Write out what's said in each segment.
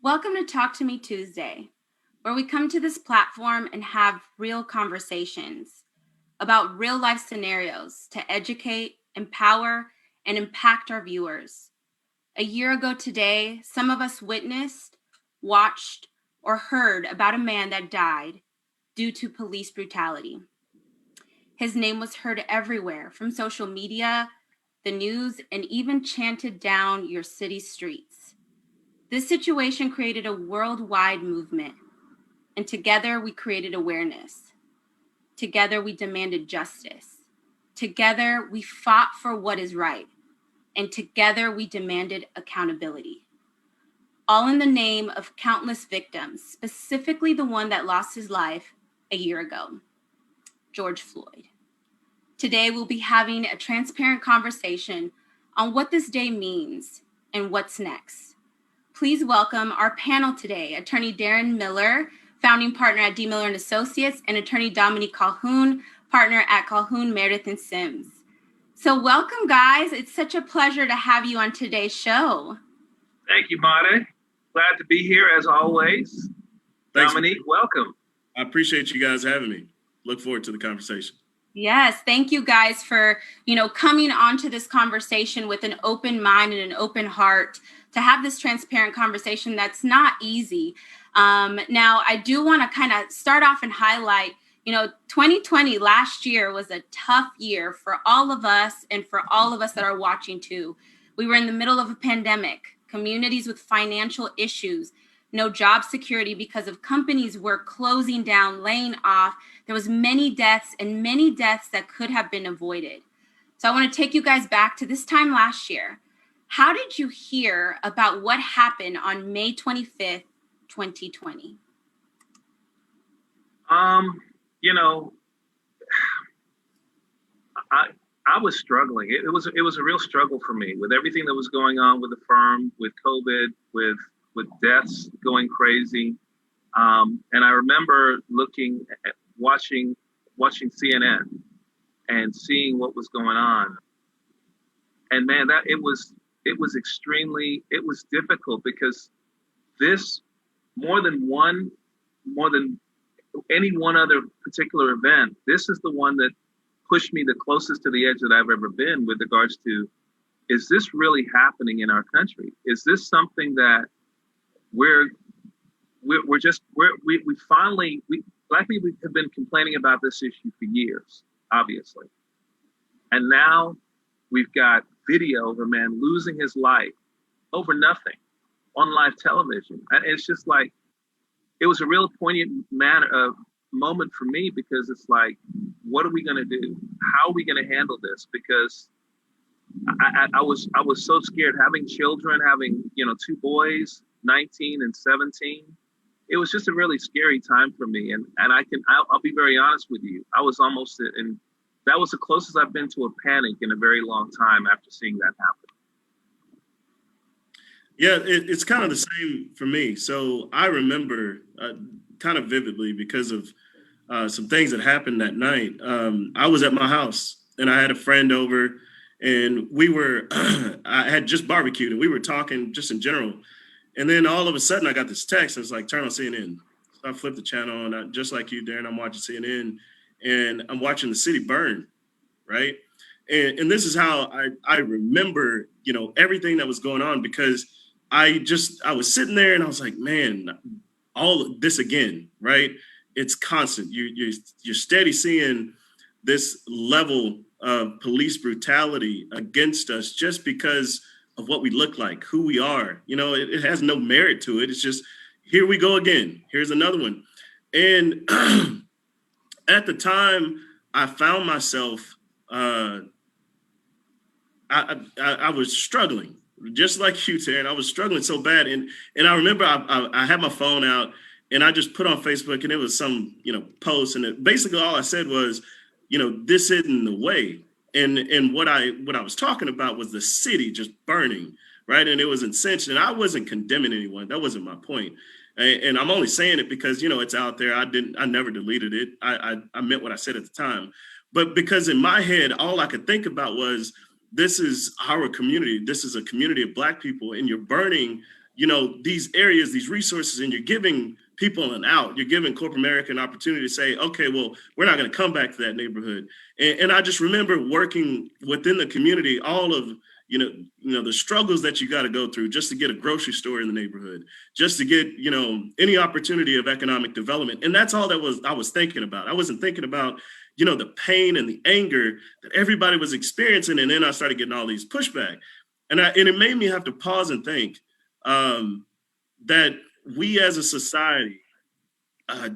Welcome to Talk to Me Tuesday, where we come to this platform and have real conversations about real life scenarios to educate, empower, and impact our viewers. A year ago today, some of us witnessed, watched, or heard about a man that died due to police brutality. His name was heard everywhere, from social media, the news, and even chanted down your city's streets. This situation created a worldwide movement, and together we created awareness. Together we demanded justice. Together we fought for what is right, and together we demanded accountability. All in the name of countless victims, specifically the one that lost his life a year ago, George Floyd. Today we'll be having a transparent conversation on what this day means and what's next. Please welcome our panel today, Attorney Darren Miller, founding partner at D. Miller & Associates, and Attorney Dominique Calhoun, partner at Calhoun, Meredith & Sims. So welcome, guys. It's such a pleasure to have you on today's show. Thank you, Mate. Glad to be here as always. Thanks. Dominique, welcome. I appreciate you guys having me. Look forward to the conversation. Yes, thank you guys for, coming onto this conversation with an open mind and an open heart to have this transparent conversation that's not easy. Now, I do want to kind of start off and highlight, 2020 last year was a tough year for all of us and for all of us that are watching too. We were in the middle of a pandemic, communities with financial issues, no job security because of companies were closing down, laying off. There was many deaths that could have been avoided. So I want to take you guys back to this time last year. How did you hear about what happened on May 25th, 2020? I was struggling. It was a real struggle for me with everything that was going on with the firm, with COVID, with deaths going crazy. And I remember watching CNN and seeing what was going on. And man, it was difficult because this, more than any one other particular event, this is the one that pushed me the closest to the edge that I've ever been with regards to, is this really happening in our country? Is this something that we Black people have been complaining about this issue for years, obviously. And now we've got video of a man losing his life over nothing on live television. And it's just like, it was a real poignant moment for me, because it's like, what are we going to do? How are we going to handle this? Because I was so scared, having children, having, two boys, 19 and 17. It was just a really scary time for me. And I'll be very honest with you. I was almost that was the closest I've been to a panic in a very long time after seeing that happen. Yeah, it's kind of the same for me. So I remember kind of vividly because of some things that happened that night. I was at my house and I had a friend over, and I had just barbecued and we were talking just in general. And then all of a sudden I got this text. It's like, turn on CNN. So I flipped the channel, and just like you, Darren, I'm watching CNN and I'm watching the city burn, right? And this is how I remember, everything that was going on, because I was sitting there and I was like, man, all of this again, right? It's constant. You're steady seeing this level of police brutality against us just because of what we look like, who we are. It has no merit to it. It's just, here we go again. Here's another one. And at the time, I found myself, I was struggling, just like you, Taryn. I was struggling so bad. And I remember I had my phone out and I just put on Facebook, and it was some, post. And basically all I said was, this isn't the way. And what I was talking about was the city just burning, right? And it was incendiary. And I wasn't condemning anyone. That wasn't my point. And I'm only saying it because, it's out there. I never deleted it. I meant what I said at the time. But because in my head, all I could think about was, this is our community. This is a community of Black people, and you're burning, these areas, these resources, and you're giving people an out. You're giving corporate America an opportunity to say, okay, well, we're not going to come back to that neighborhood. And I just remember working within the community, all of, the struggles that you got to go through just to get a grocery store in the neighborhood, just to get, any opportunity of economic development. And that's all that I was thinking about. I wasn't thinking about, the pain and the anger that everybody was experiencing. And then I started getting all these pushback. And it made me have to pause and think that we as a society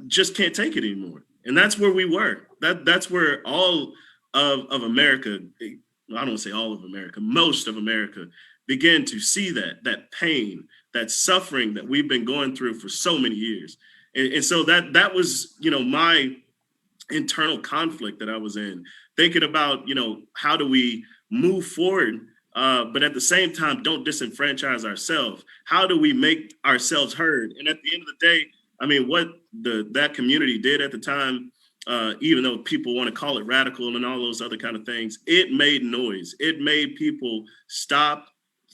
just can't take it anymore. And that's where we were. That's where all of America, I don't want to say all of America, most of America began to see that pain, that suffering that we've been going through for so many years. And so that was, my internal conflict that I was in, thinking about, how do we move forward, but at the same time, don't disenfranchise ourselves. How do we make ourselves heard? And at the end of the day, I mean, what that community did at the time, even though people want to call it radical and all those other kind of things, it made noise. It made people stop,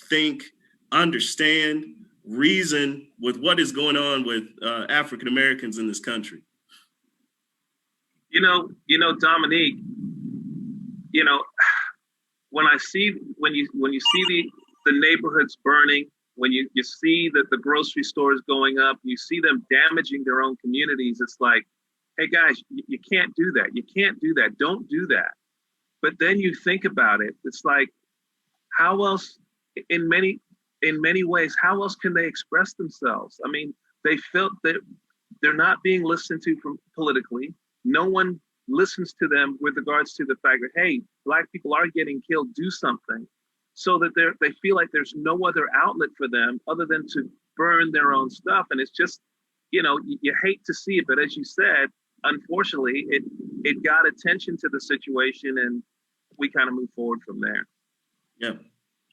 think, understand, reason with what is going on with African Americans in this country. Dominique, when you see the neighborhoods burning, when you see that the grocery stores going up, you see them damaging their own communities, it's like, hey guys, you can't do that. You can't do that. Don't do that. But then you think about it, it's like, how else, in many ways, how else can they express themselves? I mean, they felt that they're not being listened to politically. No one listens to them with regards to the fact that, hey, Black people are getting killed, do something. So that they feel like there's no other outlet for them other than to burn their own stuff. And it's just, you hate to see it, but as you said, unfortunately, it got attention to the situation, and we kind of move forward from there. Yeah.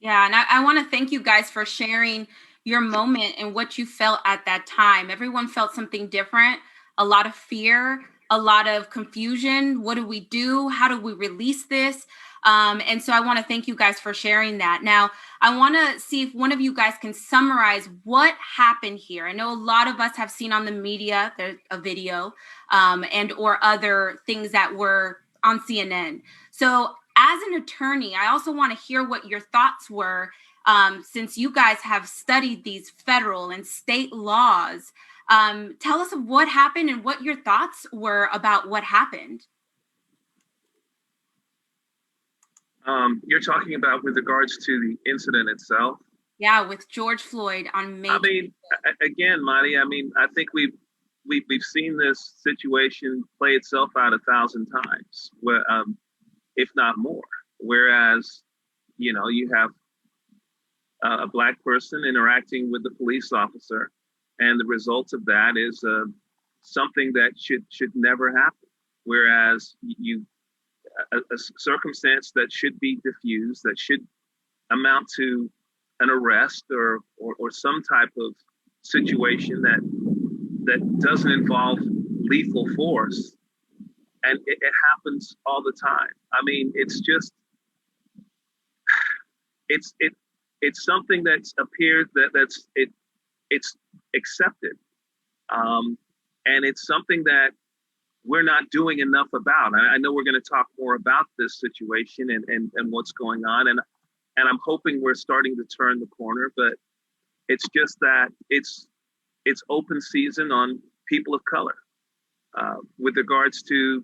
Yeah, and I want to thank you guys for sharing your moment and what you felt at that time. Everyone felt something different, a lot of fear, a lot of confusion. What do we do? How do we release this? And so I want to thank you guys for sharing that. Now, I want to see if one of you guys can summarize what happened here. I know a lot of us have seen on the media, there's a video and or other things that were on CNN. So as an attorney, I also want to hear what your thoughts were, since you guys have studied these federal and state laws. Tell us what happened and what your thoughts were about what happened. You're talking about with regards to the incident itself? Yeah, with George Floyd on May. I mean, again, Marty, I mean, I think we've seen this situation play itself out 1,000 times, where, if not more. Whereas, you have a Black person interacting with the police officer, and the result of that is something that should never happen. Whereas a circumstance that should be diffused, that should amount to an arrest or some type of situation that doesn't involve lethal force, and it happens all the time. I mean, it's just it's something that's appeared it's accepted, and it's something that we're not doing enough about. I know we're going to talk more about this situation and what's going on, and I'm hoping we're starting to turn the corner. But it's just that it's open season on people of color with regards to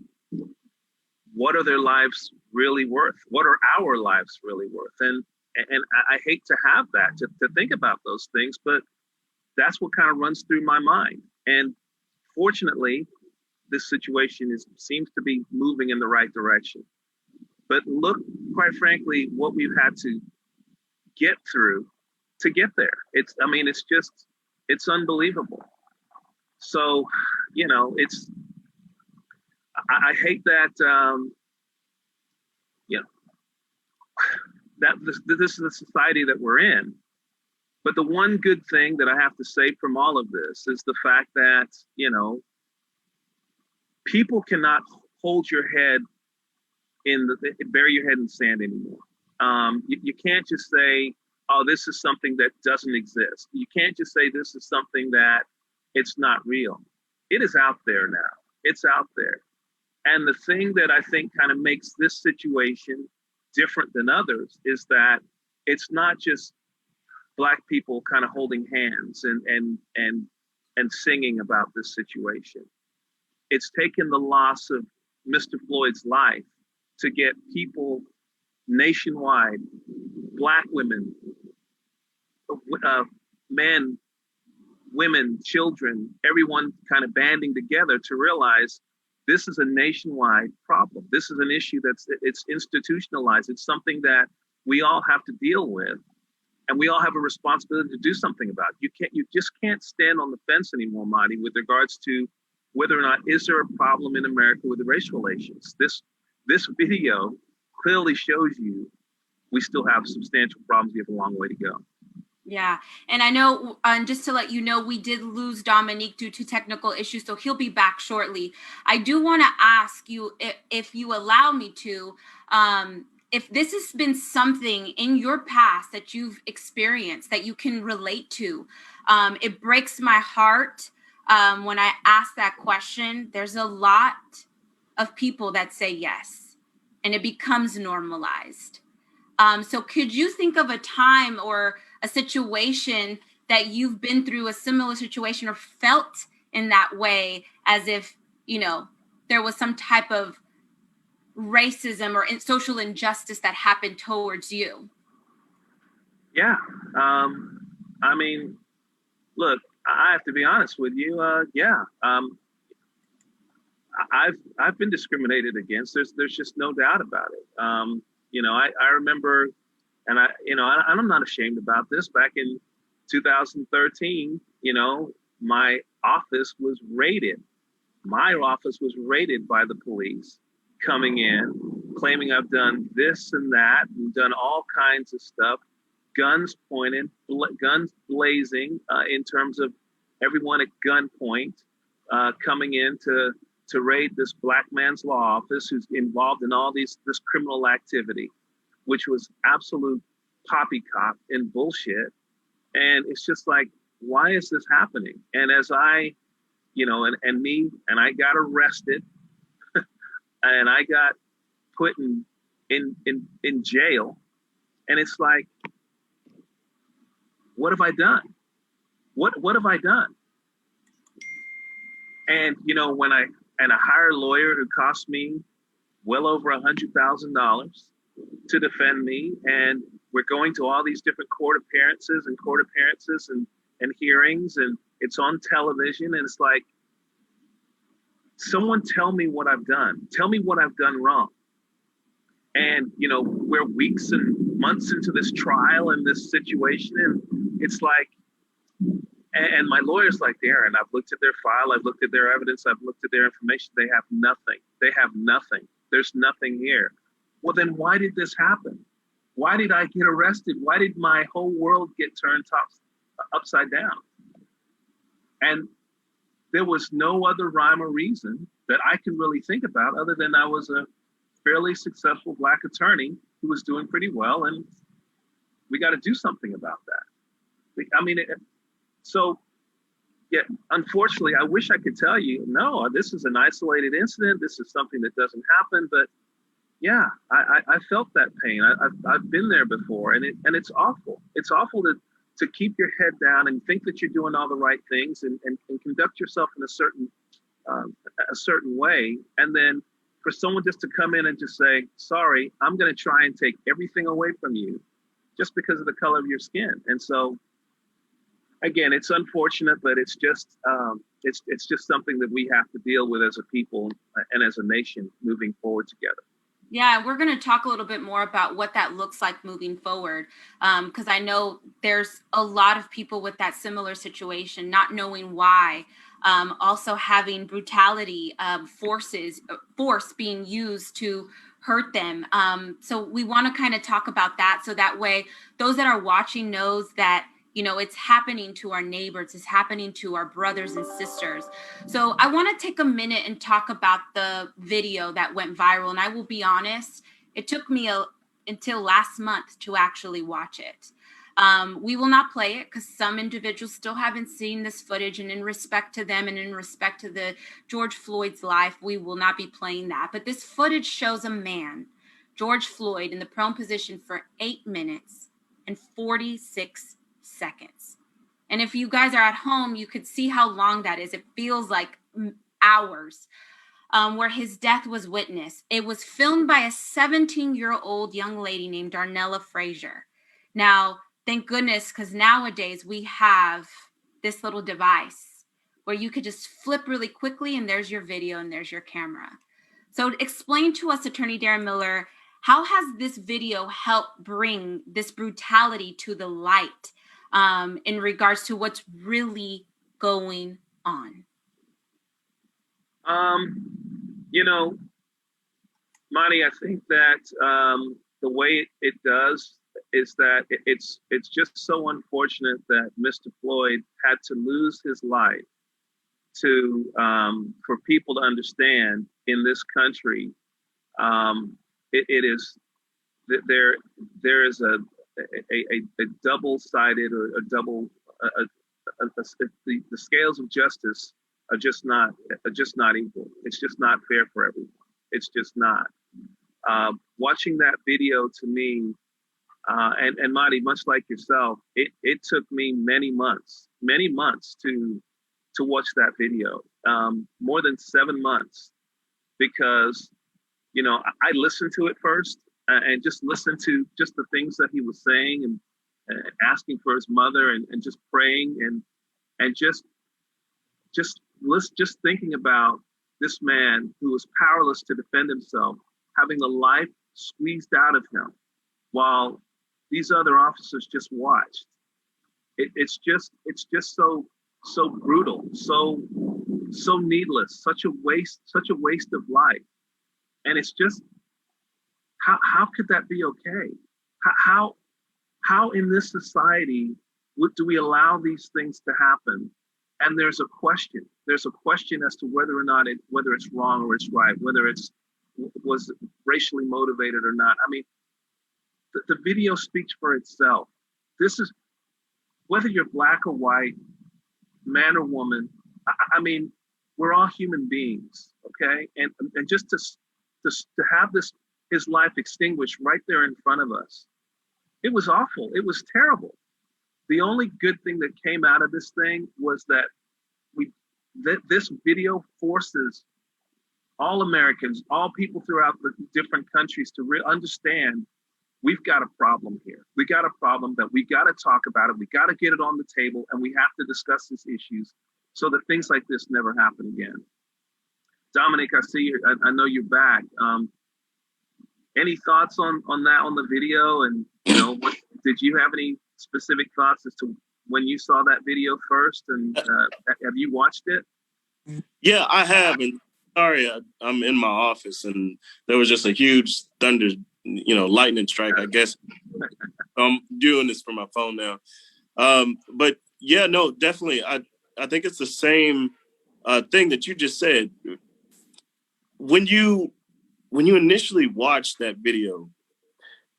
what are their lives really worth? What are our lives really worth? And I hate to have that, to think about those things, but that's what kind of runs through my mind. And fortunately, this situation seems to be moving in the right direction. But look, quite frankly, what we've had to get through to get there. It's unbelievable. So, I hate that, that this is the society that we're in. But the one good thing that I have to say from all of this is the fact that, people cannot hold your head bury your head in the sand anymore. You can't just say, oh, this is something that doesn't exist. You can't just say this is something that it's not real. It is out there now. It's out there. And the thing that I think kind of makes this situation different than others is that it's not just Black people kind of holding hands and singing about this situation. It's taken the loss of Mr. Floyd's life to get people nationwide, Black women, men, women, children, everyone kind of banding together to realize this is a nationwide problem. This is an issue it's institutionalized. It's something that we all have to deal with, and we all have a responsibility to do something about it. You just can't stand on the fence anymore, Marty, with regards to whether or not is there a problem in America with the race relations. This video clearly shows you we still have substantial problems. We have a long way to go. Yeah. And I know, just to let you know, we did lose Dominique due to technical issues, so he'll be back shortly. I do want to ask you, if you allow me to, if this has been something in your past that you've experienced that you can relate to. It breaks my heart when I ask that question. There's a lot of people that say yes, and it becomes normalized. So could you think of a time or a situation that you've been through a similar situation or felt in that way, as if, there was some type of racism or social injustice that happened towards you? Yeah. I mean, look, I have to be honest with you. Yeah. I've been discriminated against. There's just no doubt about it. I remember, and I'm not ashamed about this. Back in 2013, my office was raided. My office was raided by the police, coming in, claiming I've done this and that, and done all kinds of stuff, guns pointed, guns blazing, in terms of everyone at gunpoint, coming in to raid this Black man's law office who's involved in all this criminal activity, which was absolute poppycock and bullshit. And it's just like, why is this happening? And as I got arrested and I got put in jail. And it's like, what have I done? What have I done? And, when I hire a lawyer who cost me well over $100,000 to defend me. And we're going to all these different court appearances and hearings, and it's on television. And it's like, someone tell me what I've done. Tell me what I've done wrong. And, we're weeks and months into this trial and this situation. And it's like, and my lawyer's like, Darren, I've looked at their file. I've looked at their evidence. I've looked at their information. They have nothing. They have nothing. There's nothing here. Well, then why did this happen? Why did I get arrested? Why did my whole world get turned upside down? And there was no other rhyme or reason that I can really think about other than I was a fairly successful Black attorney who was doing pretty well, and we got to do something about that. I mean, so yeah, unfortunately, I wish I could tell you, no, this is an isolated incident. This is something that doesn't happen. But yeah, I felt that pain. I've been there before, and it's awful. It's awful to keep your head down and think that you're doing all the right things and conduct yourself in a certain way, and then for someone just to come in and just say, sorry, I'm going to try and take everything away from you just because of the color of your skin. And so, again, it's unfortunate, but it's just something that we have to deal with as a people and as a nation moving forward together. Yeah, we're going to talk a little bit more about what that looks like moving forward, because I know there's a lot of people with that similar situation, not knowing why, also having brutality, force being used to hurt them. So we want to kind of talk about that, so that way those that are watching knows that it's happening to our neighbors, it's happening to our brothers and sisters. So I want to take a minute and talk about the video that went viral. And I will be honest, it took me until last month to actually watch it. We will not play it because some individuals still haven't seen this footage, and in respect to them and in respect to the George Floyd's life, we will not be playing that. But this footage shows a man, George Floyd, in the prone position for 8 minutes and 46 seconds. And if you guys are at home, you could see how long that is. It feels like hours. Where his death was witnessed. It was filmed by a 17-year-old young lady named Darnella Frazier. Now, thank goodness, because nowadays we have this little device where you could just flip really quickly and there's your video and there's your camera. So explain to us, Attorney Darren Miller, how has this video helped bring this brutality to the light in regards to what's really going on? You know, Monty, I think that the way it does is that it's just so unfortunate that Mr. Floyd had to lose his life to for people to understand in this country. It is there is a double-sided or a double the scales of justice are just not equal. It's just not fair for everyone. It's just not. Watching that video to me, and Marty, much like yourself, it took me many months to watch that video, more than 7 months, because I listened to it first and just listened to just the things that he was saying and asking for his mother and just praying and just thinking about this man who was powerless to defend himself, having the life squeezed out of him while these other officers just watched. It's just so brutal, so needless, such a waste of life. And it's just, how could that be okay? How in this society do we allow these things to happen? And there's a question as to whether or not whether it's wrong or it's right, whether was racially motivated or not. I mean, the video speaks for itself. This is, whether you're black or white, man or woman, I mean, we're all human beings, okay? And just to have his life extinguished right there in front of us, it was awful. It was terrible. The only good thing that came out of this thing was that this video forces all Americans, all people throughout the different countries to understand we've got a problem here. We got a problem that we got to talk about it. We got to get it on the table, and we have to discuss these issues so that things like this never happen again. Dominic, I see you. I know you're back. Any thoughts on that, on the video? And did you have any specific thoughts as to when you saw that video first? And have you watched it? Yeah, I have. And sorry, I'm in my office, and there was just a huge thunder, lightning strike. I guess I'm doing this from my phone now. But yeah, no, definitely. I think it's the same thing that you just said. When you initially watch that video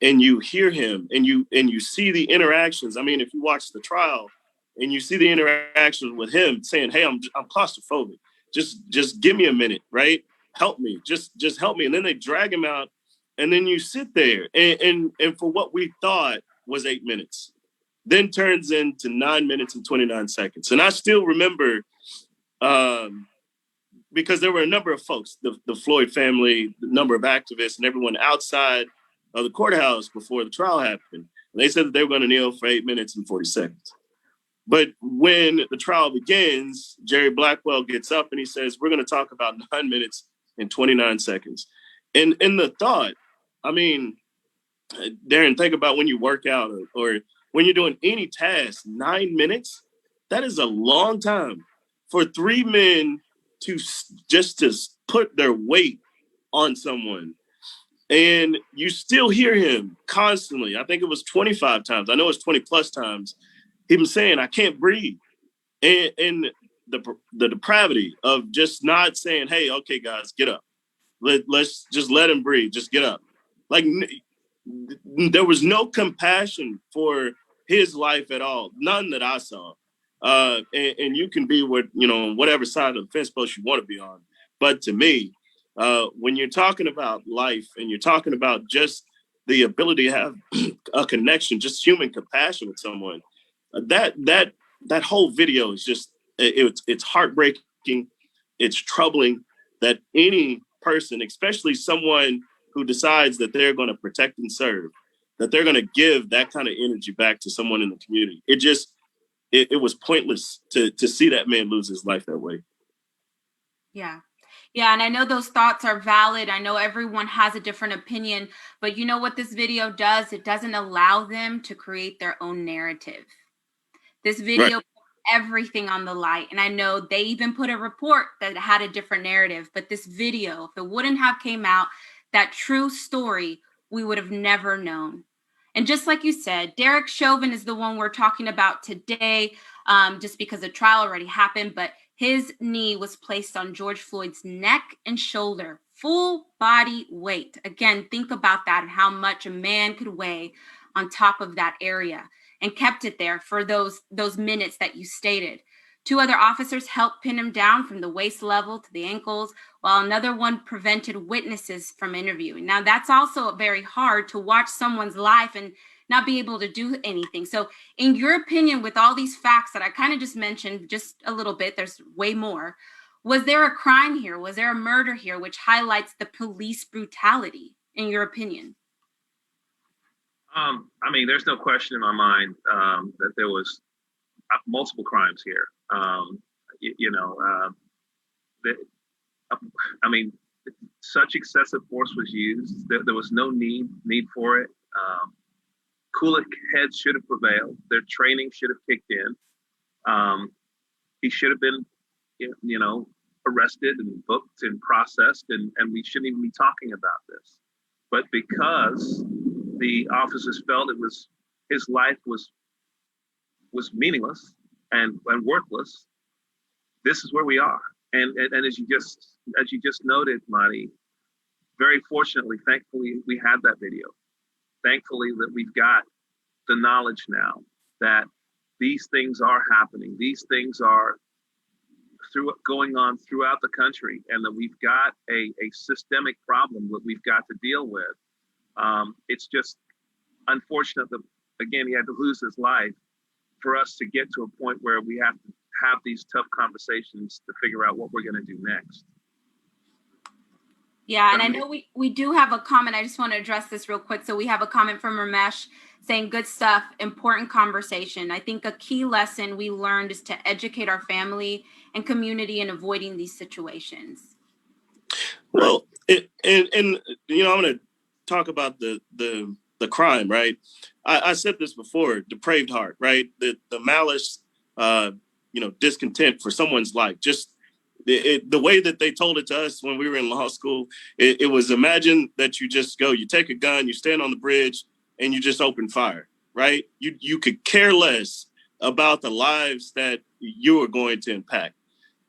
and you hear him and you see the interactions, I mean, if you watch the trial and you see the interactions with him saying, "Hey, I'm claustrophobic. Just give me a minute, right? Help me. Just help me." And then they drag him out, and then you sit there and for what we thought was 8 minutes, then turns into 9 minutes and 29 seconds. And I still remember, because there were a number of folks, the Floyd family, the number of activists, and everyone outside of the courthouse before the trial happened. And they said that they were going to kneel for 8 minutes and 40 seconds. But when the trial begins, Jerry Blackwell gets up and he says, "We're going to talk about 9 minutes and 29 seconds. And in the thought, I mean, Darren, think about when you work out or when you're doing any task, 9 minutes, that is a long time for three men to put their weight on someone. And you still hear him constantly. I think it was 25 times. I know it's 20 plus times. He was saying, "I can't breathe." And the depravity of just not saying, "Hey, okay, guys, get up. Let's just let him breathe. Just get up." Like, there was no compassion for his life at all. None that I saw. And you can be with, whatever side of the fence post you want to be on. But to me, when you're talking about life and you're talking about just the ability to have a connection, just human compassion with someone, that whole video is just, it's heartbreaking. It's troubling that any person, especially someone who decides that they're going to protect and serve, that they're going to give that kind of energy back to someone in the community. It was pointless to see that man lose his life that way. Yeah. Yeah. And I know those thoughts are valid. I know everyone has a different opinion, but you know what this video does? It doesn't allow them to create their own narrative. This video put everything on the light. And I know they even put a report that had a different narrative, but this video, if it wouldn't have came out, that true story, we would have never known. And just like you said, Derek Chauvin is the one we're talking about today, just because the trial already happened, but his knee was placed on George Floyd's neck and shoulder, full body weight. Again, think about that and how much a man could weigh on top of that area, and kept it there for those minutes that you stated. 2 other officers helped pin him down from the waist level to the ankles, while another one prevented witnesses from interviewing. Now, that's also very hard to watch someone's life and not be able to do anything. So in your opinion, with all these facts that I kind of just mentioned just a little bit, there's way more. Was there a crime here? Was there a murder here, which highlights the police brutality, in your opinion? I mean, there's no question in my mind that there was multiple crimes here. I mean, such excessive force was used. There was no need for it. Cooler heads should have prevailed. Their training should have kicked in. He should have been, arrested and booked and processed, and we shouldn't even be talking about this. But because the officers felt his life was meaningless and worthless, this is where we are. And as you just noted, Monty, very fortunately, thankfully, we had that video. Thankfully that we've got the knowledge now that these things are happening. These things are going on throughout the country, and that we've got a systemic problem that we've got to deal with. It's just unfortunate that, again, he had to lose his life for us to get to a point where we have to have these tough conversations to figure out what we're going to do next. Yeah, and I know we do have a comment. I just want to address this real quick. So we have a comment from Ramesh saying, good stuff, important conversation. I think a key lesson we learned is to educate our family and community in avoiding these situations. Well, I'm going to talk about the crime, right? I said this before, depraved heart, right? The malice, discontent for someone's life. Just the way that they told it to us when we were in law school, it was, imagine that you just go, you take a gun, you stand on the bridge, and you just open fire, right? You could care less about the lives that you are going to impact.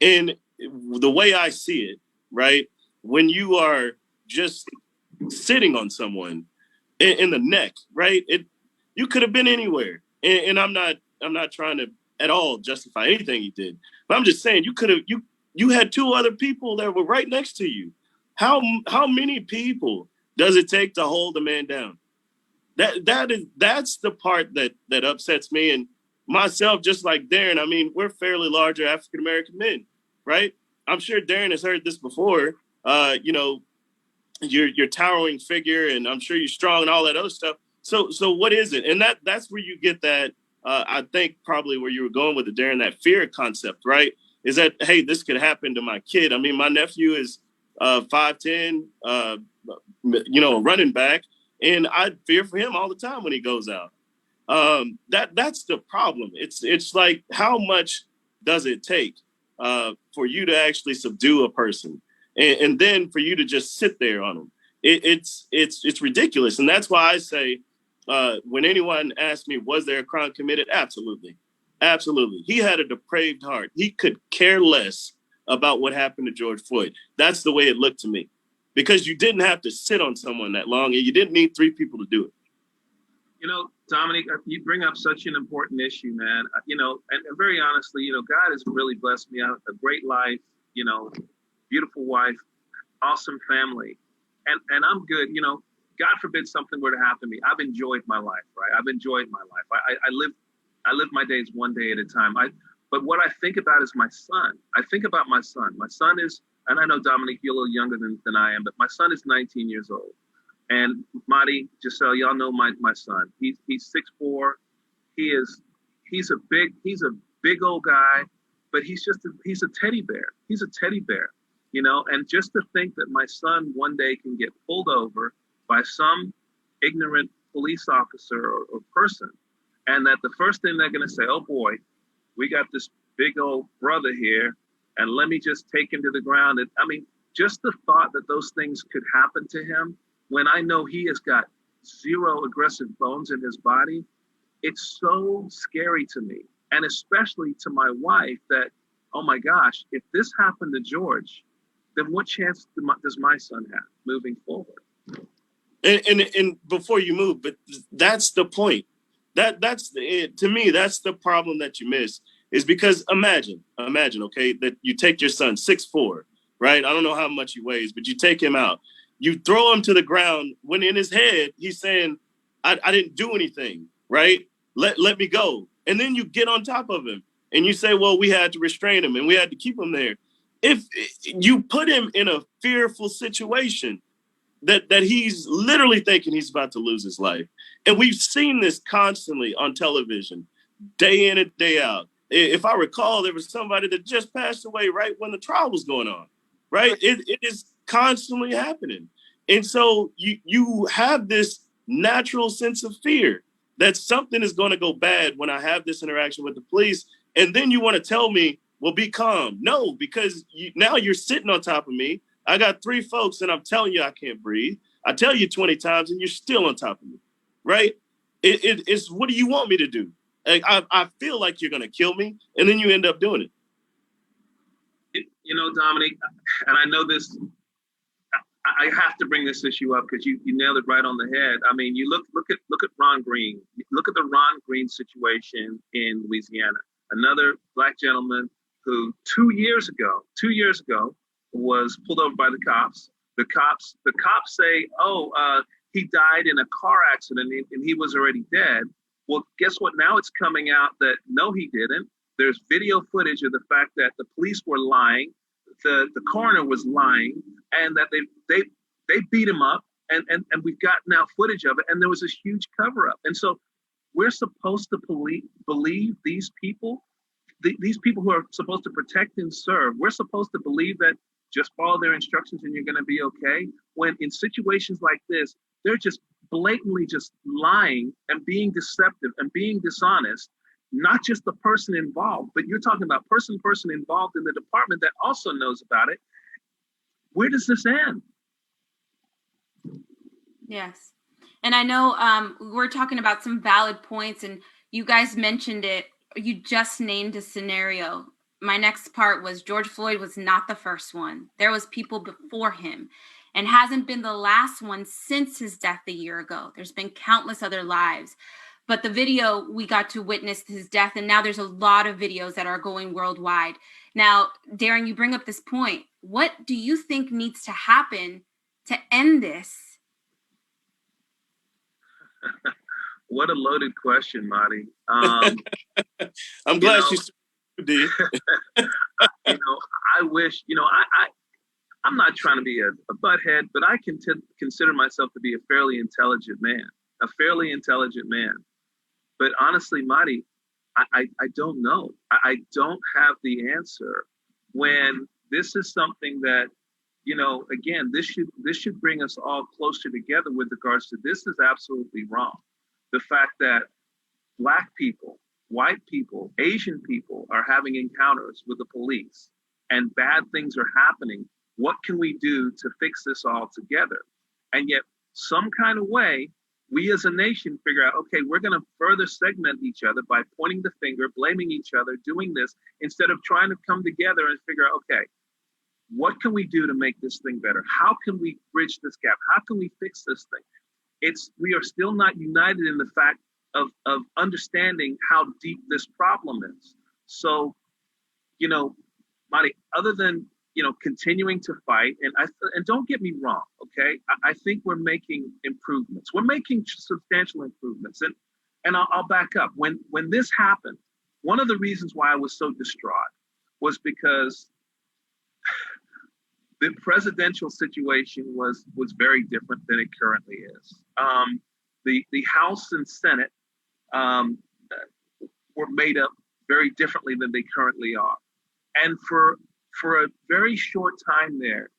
And the way I see it, right, when you are just sitting on someone in the neck, right, you could have been anywhere. And I'm not trying to at all justify anything he did, but I'm just saying you had 2 other people that were right next to you. How many people does it take to hold a man down? That's the part that upsets me and myself, just like Darren. I mean, we're fairly larger African-American men, right? I'm sure Darren has heard this before. Your towering figure, and I'm sure you're strong and all that other stuff. So what is it? And that's where you get that, I think probably where you were going with it, Darren, that fear concept, right? Is that, hey, this could happen to my kid. I mean, my nephew is 5'10", a running back, and I fear for him all the time when he goes out. That's the problem. It's like, how much does it take for you to actually subdue a person, and then for you to just sit there on them? It's ridiculous, and that's why I say, when anyone asks me, was there a crime committed? Absolutely. He had a depraved heart. He could care less about what happened to George Floyd. That's the way it looked to me, because you didn't have to sit on someone that long, and you didn't need 3 people to do it. Dominique, you bring up such an important issue, man. And very honestly, God has really blessed me out a great life, beautiful wife, awesome family, and I'm good. God forbid something were to happen to me. I've enjoyed my life, right? I've enjoyed my life. I live my days one day at a time. But what I think about is my son. I think about my son. My son is, and I know Dominique, you're a little younger than I am, but my son is 19 years old. And Marty, Giselle, y'all know my son. He's 6'4". He's a big old guy, but he's a teddy bear. He's a teddy bear, and just to think that my son one day can get pulled over by some ignorant police officer or person, and that the first thing they're going to say, oh boy, we got this big old brother here, and let me just take him to the ground. Just the thought that those things could happen to him when I know he has got zero aggressive bones in his body, it's so scary to me. And especially to my wife that, oh my gosh, if this happened to George, then what chance does my son have moving forward? And before you move, but that's the point. To me, that's the problem that you miss, is because imagine, okay, that you take your son, 6'4", right? I don't know how much he weighs, but you take him out. You throw him to the ground when in his head, he's saying, I didn't do anything, right? Let me go. And then you get on top of him and you say, well, we had to restrain him and we had to keep him there. If you put him in a fearful situation that he's literally thinking he's about to lose his life. And we've seen this constantly on television, day in and day out. If I recall, there was somebody that just passed away right when the trial was going on, right? It is constantly happening. And so you have this natural sense of fear that something is going to go bad when I have this interaction with the police. And then you want to tell me, well, be calm. No, because now you're sitting on top of me. I got 3 folks and I'm telling you I can't breathe. I tell you 20 times and you're still on top of me, right? It's what do you want me to do? I feel like you're going to kill me, and then you end up doing it. Dominique, and I know this, I have to bring this issue up because you nailed it right on the head. I mean, you look at Ron Green. Look at the Ron Green situation in Louisiana. Another Black gentleman who 2 years ago was pulled over by the cops. The cops say, he died in a car accident and he was already dead. Well, guess what? Now it's coming out that no, he didn't. There's video footage of the fact that the police were lying, the coroner was lying, and that they beat him up, and we've got now footage of it, and there was this huge cover up. And so we're supposed to believe these people, these people who are supposed to protect and serve. We're supposed to believe that just follow their instructions and you're going to be okay. When in situations like this, they're just blatantly just lying and being deceptive and being dishonest. Not just the person involved, but you're talking about person involved in the department that also knows about it. Where does this end? Yes. And I know we're talking about some valid points, and you guys mentioned it. You just named a scenario. My next part was George Floyd was not the first one. There was people before him, and hasn't been the last one since his death a year ago. There's been countless other lives. But the video, we got to witness his death, and now there's a lot of videos that are going worldwide. Now, Darren, you bring up this point. What do you think needs to happen to end this? What a loaded question, Marty. I'm glad she's D. I wish, I'm not trying to be a butthead, but I can consider myself to be a fairly intelligent man. But honestly, Marty, I don't know. I don't have the answer when this is something that, again, this should bring us all closer together with regards to this is absolutely wrong. The fact that Black people, white people, Asian people are having encounters with the police and bad things are happening. What can we do to fix this all together? And yet some kind of way, we as a nation figure out, okay, we're going to further segment each other by pointing the finger, blaming each other, doing this, instead of trying to come together and figure out, okay, what can we do to make this thing better? How can we bridge this gap? How can we fix this thing? we are still not united in the fact of understanding how deep this problem is. So, Marty, other than continuing to fight, and don't get me wrong, okay, I think we're making improvements. We're making substantial improvements, and I'll back up. When this happened, one of the reasons why I was so distraught was because the presidential situation was very different than it currently is. The House and Senate were made up very differently than they currently are. And for a very short time there,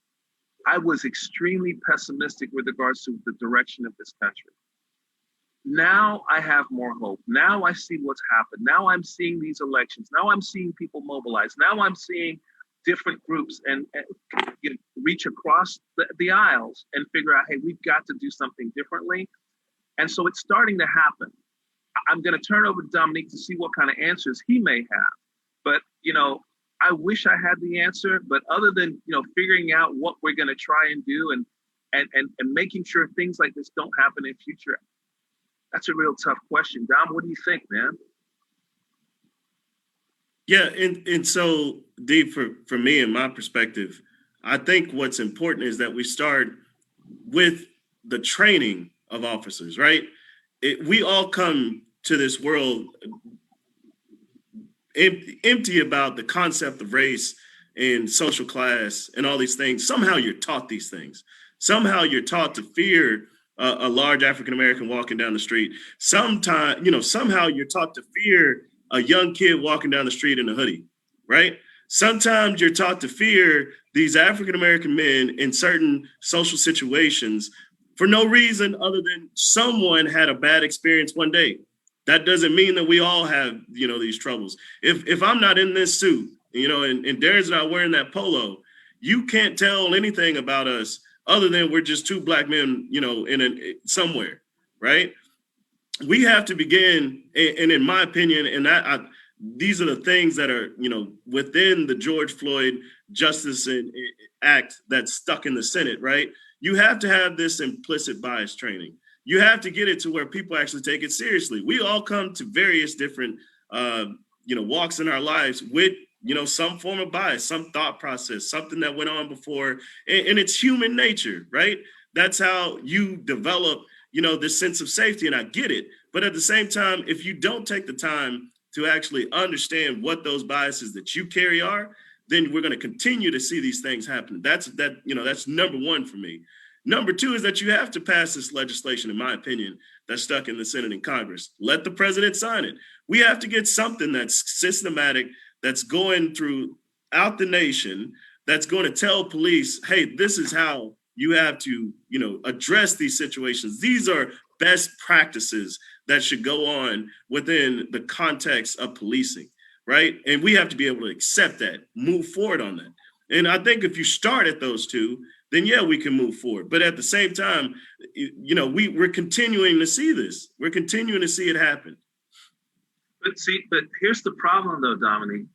I was extremely pessimistic with regards to the direction of this country. Now I have more hope. Now I see what's happened. Now I'm seeing these elections. Now I'm seeing people mobilize. Now I'm seeing different groups and reach across the aisles and figure out, hey, we've got to do something differently. And so it's starting to happen. I'm going to turn over to Dominique to see what kind of answers he may have. But, I wish I had the answer, but other than, figuring out what we're going to try and do and making sure things like this don't happen in future, that's a real tough question. Dom, what do you think, man? Yeah, and so, Dee, for me and my perspective, I think what's important is that we start with the training of officers, right? We all come to this world empty about the concept of race and social class and all these things. Somehow you're taught these things. Somehow you're taught to fear a large African-American walking down the street. Somehow you're taught to fear a young kid walking down the street in a hoodie, right? Sometimes you're taught to fear these African-American men in certain social situations for no reason other than someone had a bad experience one day. That doesn't mean that we all have, these troubles. If I'm not in this suit, and Darren's not wearing that polo, you can't tell anything about us other than we're just two black men, somewhere, right? We have to begin, and in my opinion, and these are the things that are, within the George Floyd Justice Act that's stuck in the Senate, right? You have to have this implicit bias training. You have to get it to where people actually take it seriously. We all come to various different, walks in our lives with, some form of bias, some thought process, something that went on before, and it's human nature, right? That's how you develop, this sense of safety, and I get it. But at the same time, if you don't take the time to actually understand what those biases that you carry are, then we're going to continue to see these things happen. That's number one for me. Number two is that you have to pass this legislation, in my opinion, that's stuck in the Senate and Congress. Let the president sign it. We have to get something that's systematic, that's going throughout the nation, that's going to tell police, hey, this is how you have to, address these situations. These are best practices that should go on within the context of policing, right? And we have to be able to accept that, move forward on that. And I think if you start at those two, then yeah, we can move forward. But at the same time, we're continuing to see this. We're continuing to see it happen. But here's the problem though, Dominique,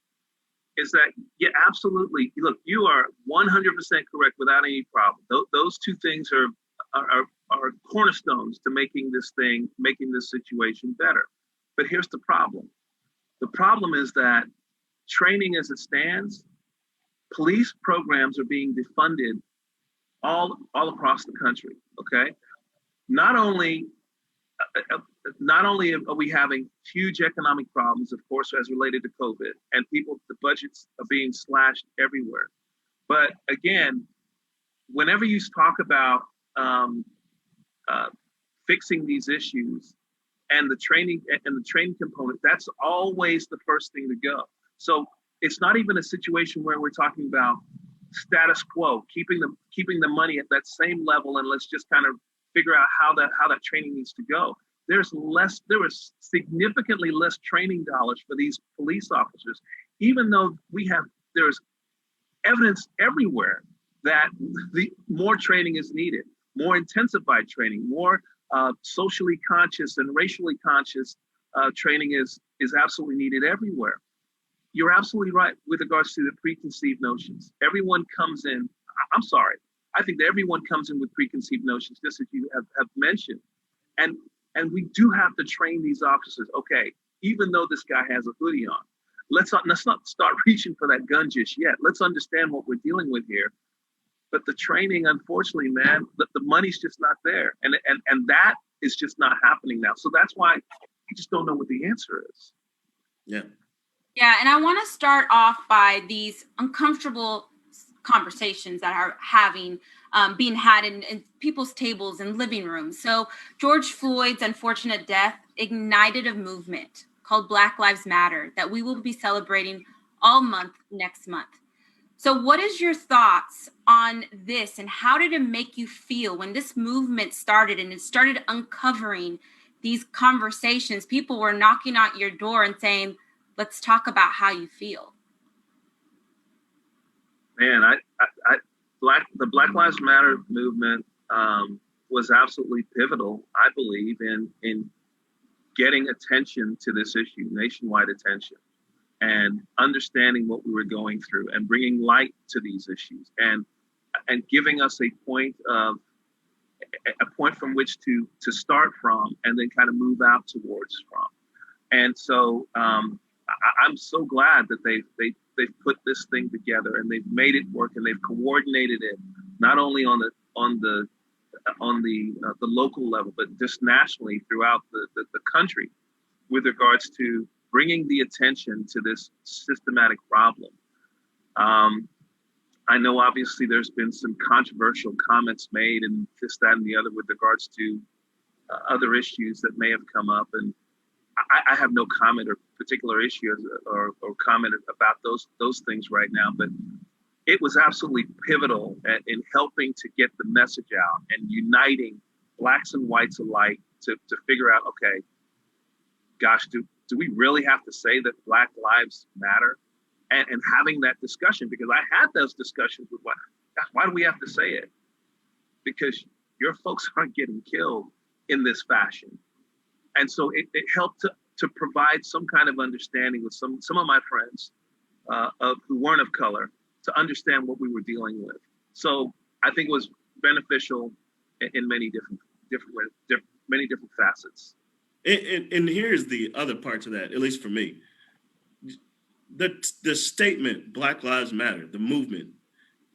is that absolutely, look, you are 100% correct without any problem. Those two things are cornerstones to making this situation better. But here's the problem. The problem is that training as it stands, police programs are being defunded all across the country, okay? Not only are we having huge economic problems, of course, as related to COVID, and the budgets are being slashed everywhere. But again, whenever you talk about fixing these issues and the training component, that's always the first thing to go. So it's not even a situation where we're talking about status quo, keeping the money at that same level, and let's just kind of figure out how that training needs to go. There was significantly less training dollars for these police officers, even though there's evidence everywhere that more training is needed, more intensified training, more socially conscious and racially conscious training is absolutely needed everywhere. You're absolutely right with regards to the preconceived notions. Everyone comes in, I'm sorry, I think that everyone comes in with preconceived notions, just as you have mentioned. And we do have to train these officers. Okay, even though this guy has a hoodie on, let's not start reaching for that gun just yet. Let's understand what we're dealing with here. But the training, unfortunately, man, the money's just not there, and that is just not happening now. So that's why we just don't know what the answer is. Yeah. Yeah, and I want to start off by these uncomfortable conversations that are being had in people's tables and living rooms. So George Floyd's unfortunate death ignited a movement called Black Lives Matter that we will be celebrating all month next month. So what is your thoughts on this, and how did it make you feel when this movement started and it started uncovering these conversations? People were knocking at your door and saying, let's talk about how you feel. Man, the Black Lives Matter movement was absolutely pivotal, I believe, in getting attention to this issue, nationwide attention, and understanding what we were going through, and bringing light to these issues, and giving us a point from which to start from, and then kind of move out towards from. And so I'm so glad that they've put this thing together, and they've made it work, and they've coordinated it not only on the local level, but just nationally throughout the country, with regards to bringing the attention to this systematic problem. I know obviously there's been some controversial comments made and this, that, and the other with regards to other issues that may have come up, and I have no comment or particular issue or comment about those things right now, but it was absolutely pivotal in helping to get the message out and uniting blacks and whites alike to figure out, okay, gosh, do we really have to say that Black lives matter? And having that discussion, because I had those discussions with why do we have to say it? Because your folks aren't getting killed in this fashion. And so it helped to provide some kind of understanding with some of my friends who weren't of color, to understand what we were dealing with. So I think it was beneficial in many different facets. And here's the other part to that, at least for me. The statement Black Lives Matter, the movement,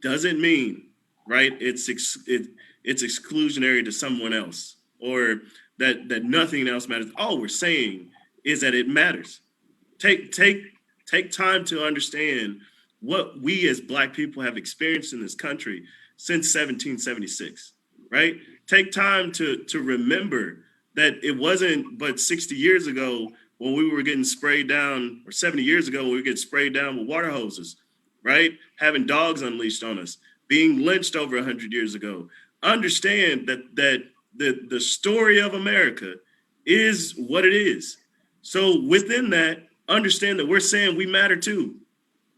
doesn't mean, right, it's exclusionary to someone else, or that nothing else matters. All we're saying is that it matters. Take time to understand what we as Black people have experienced in this country since 1776, right? Take time to remember that it wasn't but 60 years ago when we were getting sprayed down, or 70 years ago when we were getting sprayed down with water hoses, right? Having dogs unleashed on us, being lynched over 100 years ago. Understand that the story of America is what it is. So within that, understand that we're saying we matter too.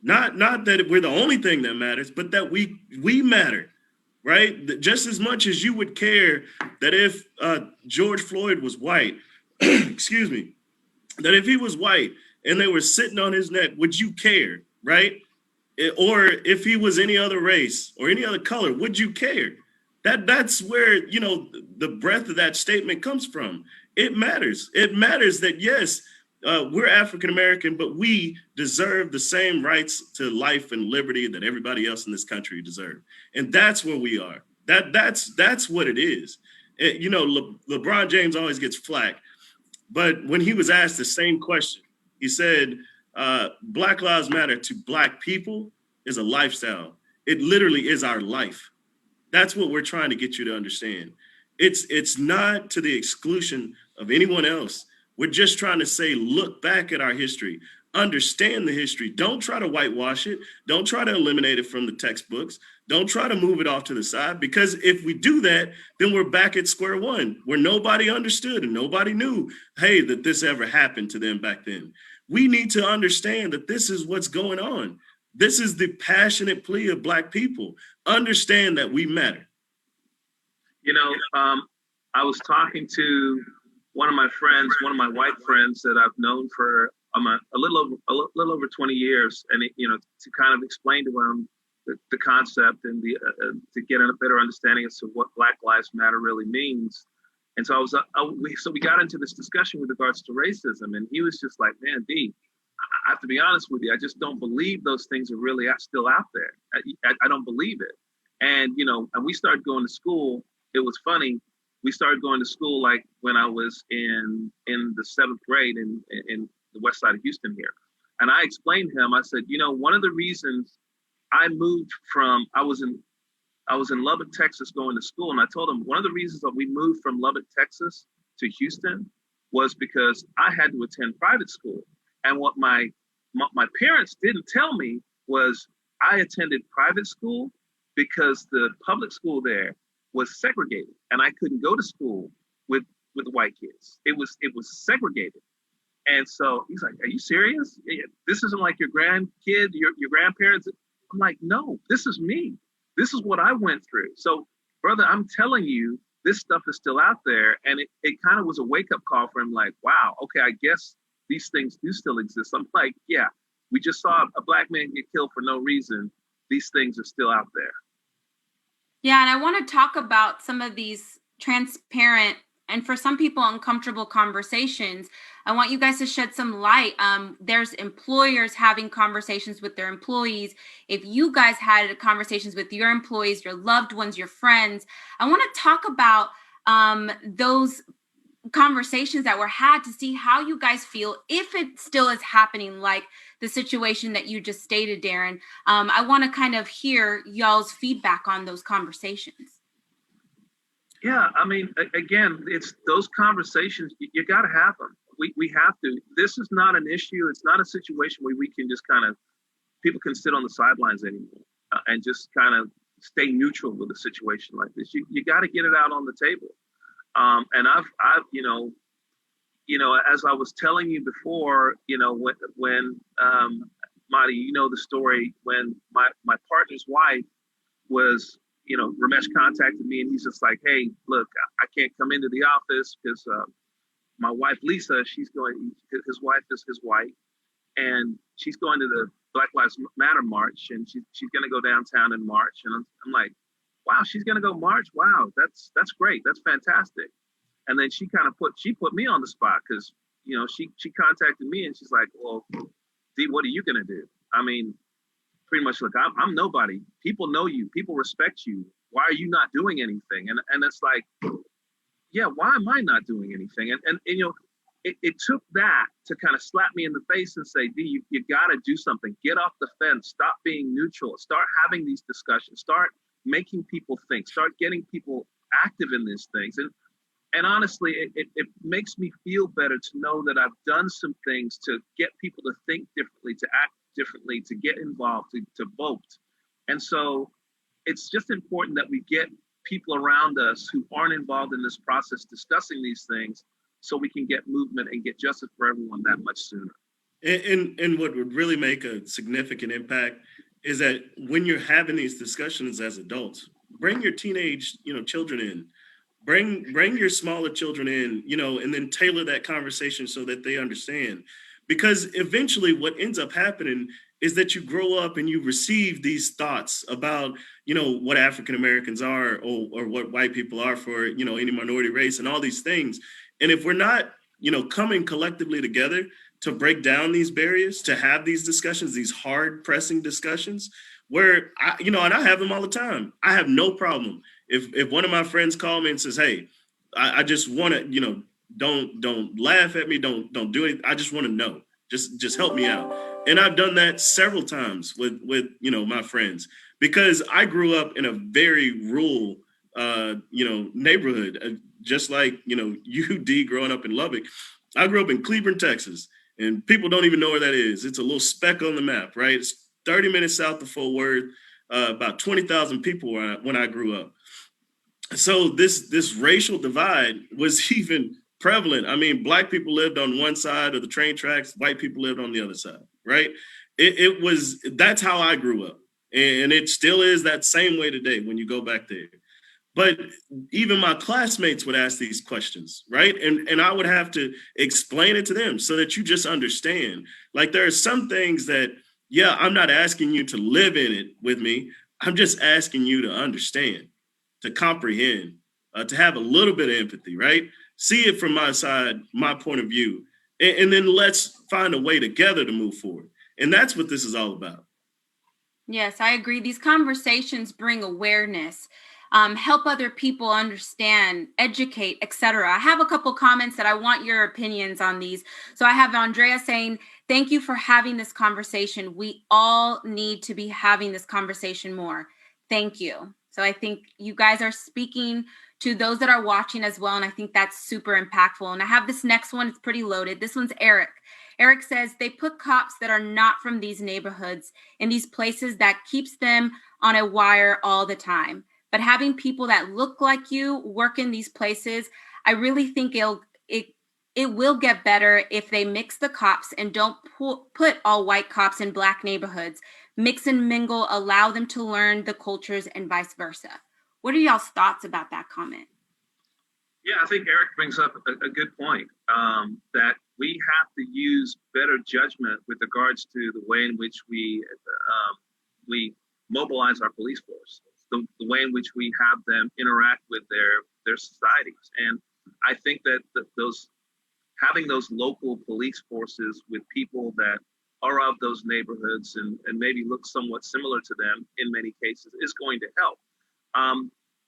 Not that we're the only thing that matters, but that we matter, right? Just as much as you would care that if George Floyd was white, excuse me, that if he was white and they were sitting on his neck, would you care, right? Or if he was any other race or any other color, would you care? That's where, the breadth of that statement comes from. It matters. It matters that, yes, we're African-American, but we deserve the same rights to life and liberty that everybody else in this country deserve. And that's where we are. That's what it is. LeBron James always gets flack, but when he was asked the same question, he said, Black Lives Matter to Black people is a lifestyle. It literally is our life. That's what we're trying to get you to understand. It's not to the exclusion of anyone else. We're just trying to say, look back at our history, understand the history. Don't try to whitewash it. Don't try to eliminate it from the textbooks. Don't try to move it off to the side, because if we do that, then we're back at square one, where nobody understood and nobody knew, hey, that this ever happened to them back then. We need to understand that this is what's going on. This is the passionate plea of Black people. Understand that we matter. I was talking to one of my white friends that I've known for a little over 20 years, and to kind of explain to him the concept and to get a better understanding as to what Black Lives Matter really means. And so so we got into this discussion with regards to racism, and he was just like, "Man, D, I have to be honest with you. I just don't believe those things are really still out there. I don't believe it." And and we started going to school. It was funny. We started going to school like when I was in the 7th grade in the west side of Houston here. And I explained to him. I said, one of the reasons I moved from I was in Lubbock, Texas, going to school, and I told him one of the reasons that we moved from Lubbock, Texas, to Houston was because I had to attend private school. And what my parents didn't tell me was I attended private school because the public school there was segregated, and I couldn't go to school with the white kids. It was segregated. And so he's like, "Are you serious? This isn't like your grandkid, your grandparents?" I'm like, "No, this is me. This is what I went through." So, brother, I'm telling you, this stuff is still out there. And it kind of was a wake-up call for him, like, wow, okay, I guess these things do still exist. I'm like, yeah, we just saw a black man get killed for no reason. These things are still out there. Yeah, and I want to talk about some of these transparent and for some people uncomfortable conversations. I want you guys to shed some light. There's employers having conversations with their employees. If you guys had conversations with your employees, your loved ones, your friends, I want to talk about those conversations that were had to see how you guys feel if it still is happening, like the situation that you just stated, Darren. I want to kind of hear y'all's feedback on those conversations. Yeah, I mean, again, it's those conversations, you got to have them. We have to. This is not an issue. It's not a situation where we can just people can sit on the sidelines anymore and just kind of stay neutral with a situation like this. You got to get it out on the table. And I've as I was telling you before, when Marty, the story when my partner's wife was, Ramesh contacted me, and he's just like, "Hey, look, I can't come into the office because my wife Lisa, his wife is his wife, and she's going to the Black Lives Matter march, and she's going to go downtown and march." And I'm like, "Wow, she's going to go march? Wow, that's great, that's fantastic." And then she put me on the spot because she contacted me, and she's like, "Well, D, what are you going to do?" I mean, pretty much, look, I'm nobody. People know you. People respect you. Why are you not doing anything? And it's like, yeah, why am I not doing anything? And it took that to kind of slap me in the face and say, D, you got to do something. Get off the fence. Stop being neutral. Start having these discussions. Start making people think. Start getting people active in these things. And honestly, it makes me feel better to know that I've done some things to get people to think differently, to act differently, to get involved, to vote. And so it's just important that we get people around us who aren't involved in this process discussing these things so we can get movement and get justice for everyone that much sooner. And what would really make a significant impact is that when you're having these discussions as adults, bring your teenage, children in. Bring your smaller children in, and then tailor that conversation so that they understand. Because eventually what ends up happening is that you grow up and you receive these thoughts about, what African Americans are or what white people are for, any minority race and all these things. And if we're not, coming collectively together to break down these barriers, to have these discussions, these hard pressing discussions where and I have them all the time. I have no problem. If one of my friends call me and says, "Hey, I just want to, don't laugh at me, don't do it. I just want to know, just help me out." And I've done that several times with my friends because I grew up in a very rural, neighborhood, just like you, D, growing up in Lubbock. I grew up in Cleburne, Texas, and people don't even know where that is. It's a little speck on the map, right? It's 30 minutes south of Fort Worth. About 20,000 people when I grew up. So this racial divide was even prevalent. I mean, Black people lived on one side of the train tracks, white people lived on the other side, right? That's how I grew up. And it still is that same way today when you go back there. But even my classmates would ask these questions, right? And I would have to explain it to them so that you just understand. Like there are some things that, yeah, I'm not asking you to live in it with me. I'm just asking you to understand, to comprehend. to have a little bit of empathy, right? See it from my side, my point of view, and then let's find a way together to move forward. And that's what this is all about. Yes, I agree. These conversations bring awareness, help other people understand, educate, etc. I have a couple comments that I want your opinions on these. So I have Andrea saying, thank you for having this conversation. We all need to be having this conversation more. Thank you. So I think you guys are speaking to those that are watching as well. And I think that's super impactful. And I have this next one. It's pretty loaded. This one's Eric. Eric says they put cops that are not from these neighborhoods in these places that keeps them on a wire all the time. But having people that look like you work in these places, I really think it will get better if they mix the cops and don't put all white cops in Black neighborhoods. Mix and mingle, allow them to learn the cultures and vice versa. What are y'all's thoughts about that comment? Yeah, I think Eric brings up a good point, that we have to use better judgment with regards to the way in which we mobilize our police force, the way in which we have them interact with their societies. And I think that having those local police forces with people that are of those neighborhoods and maybe look somewhat similar to them in many cases is going to help.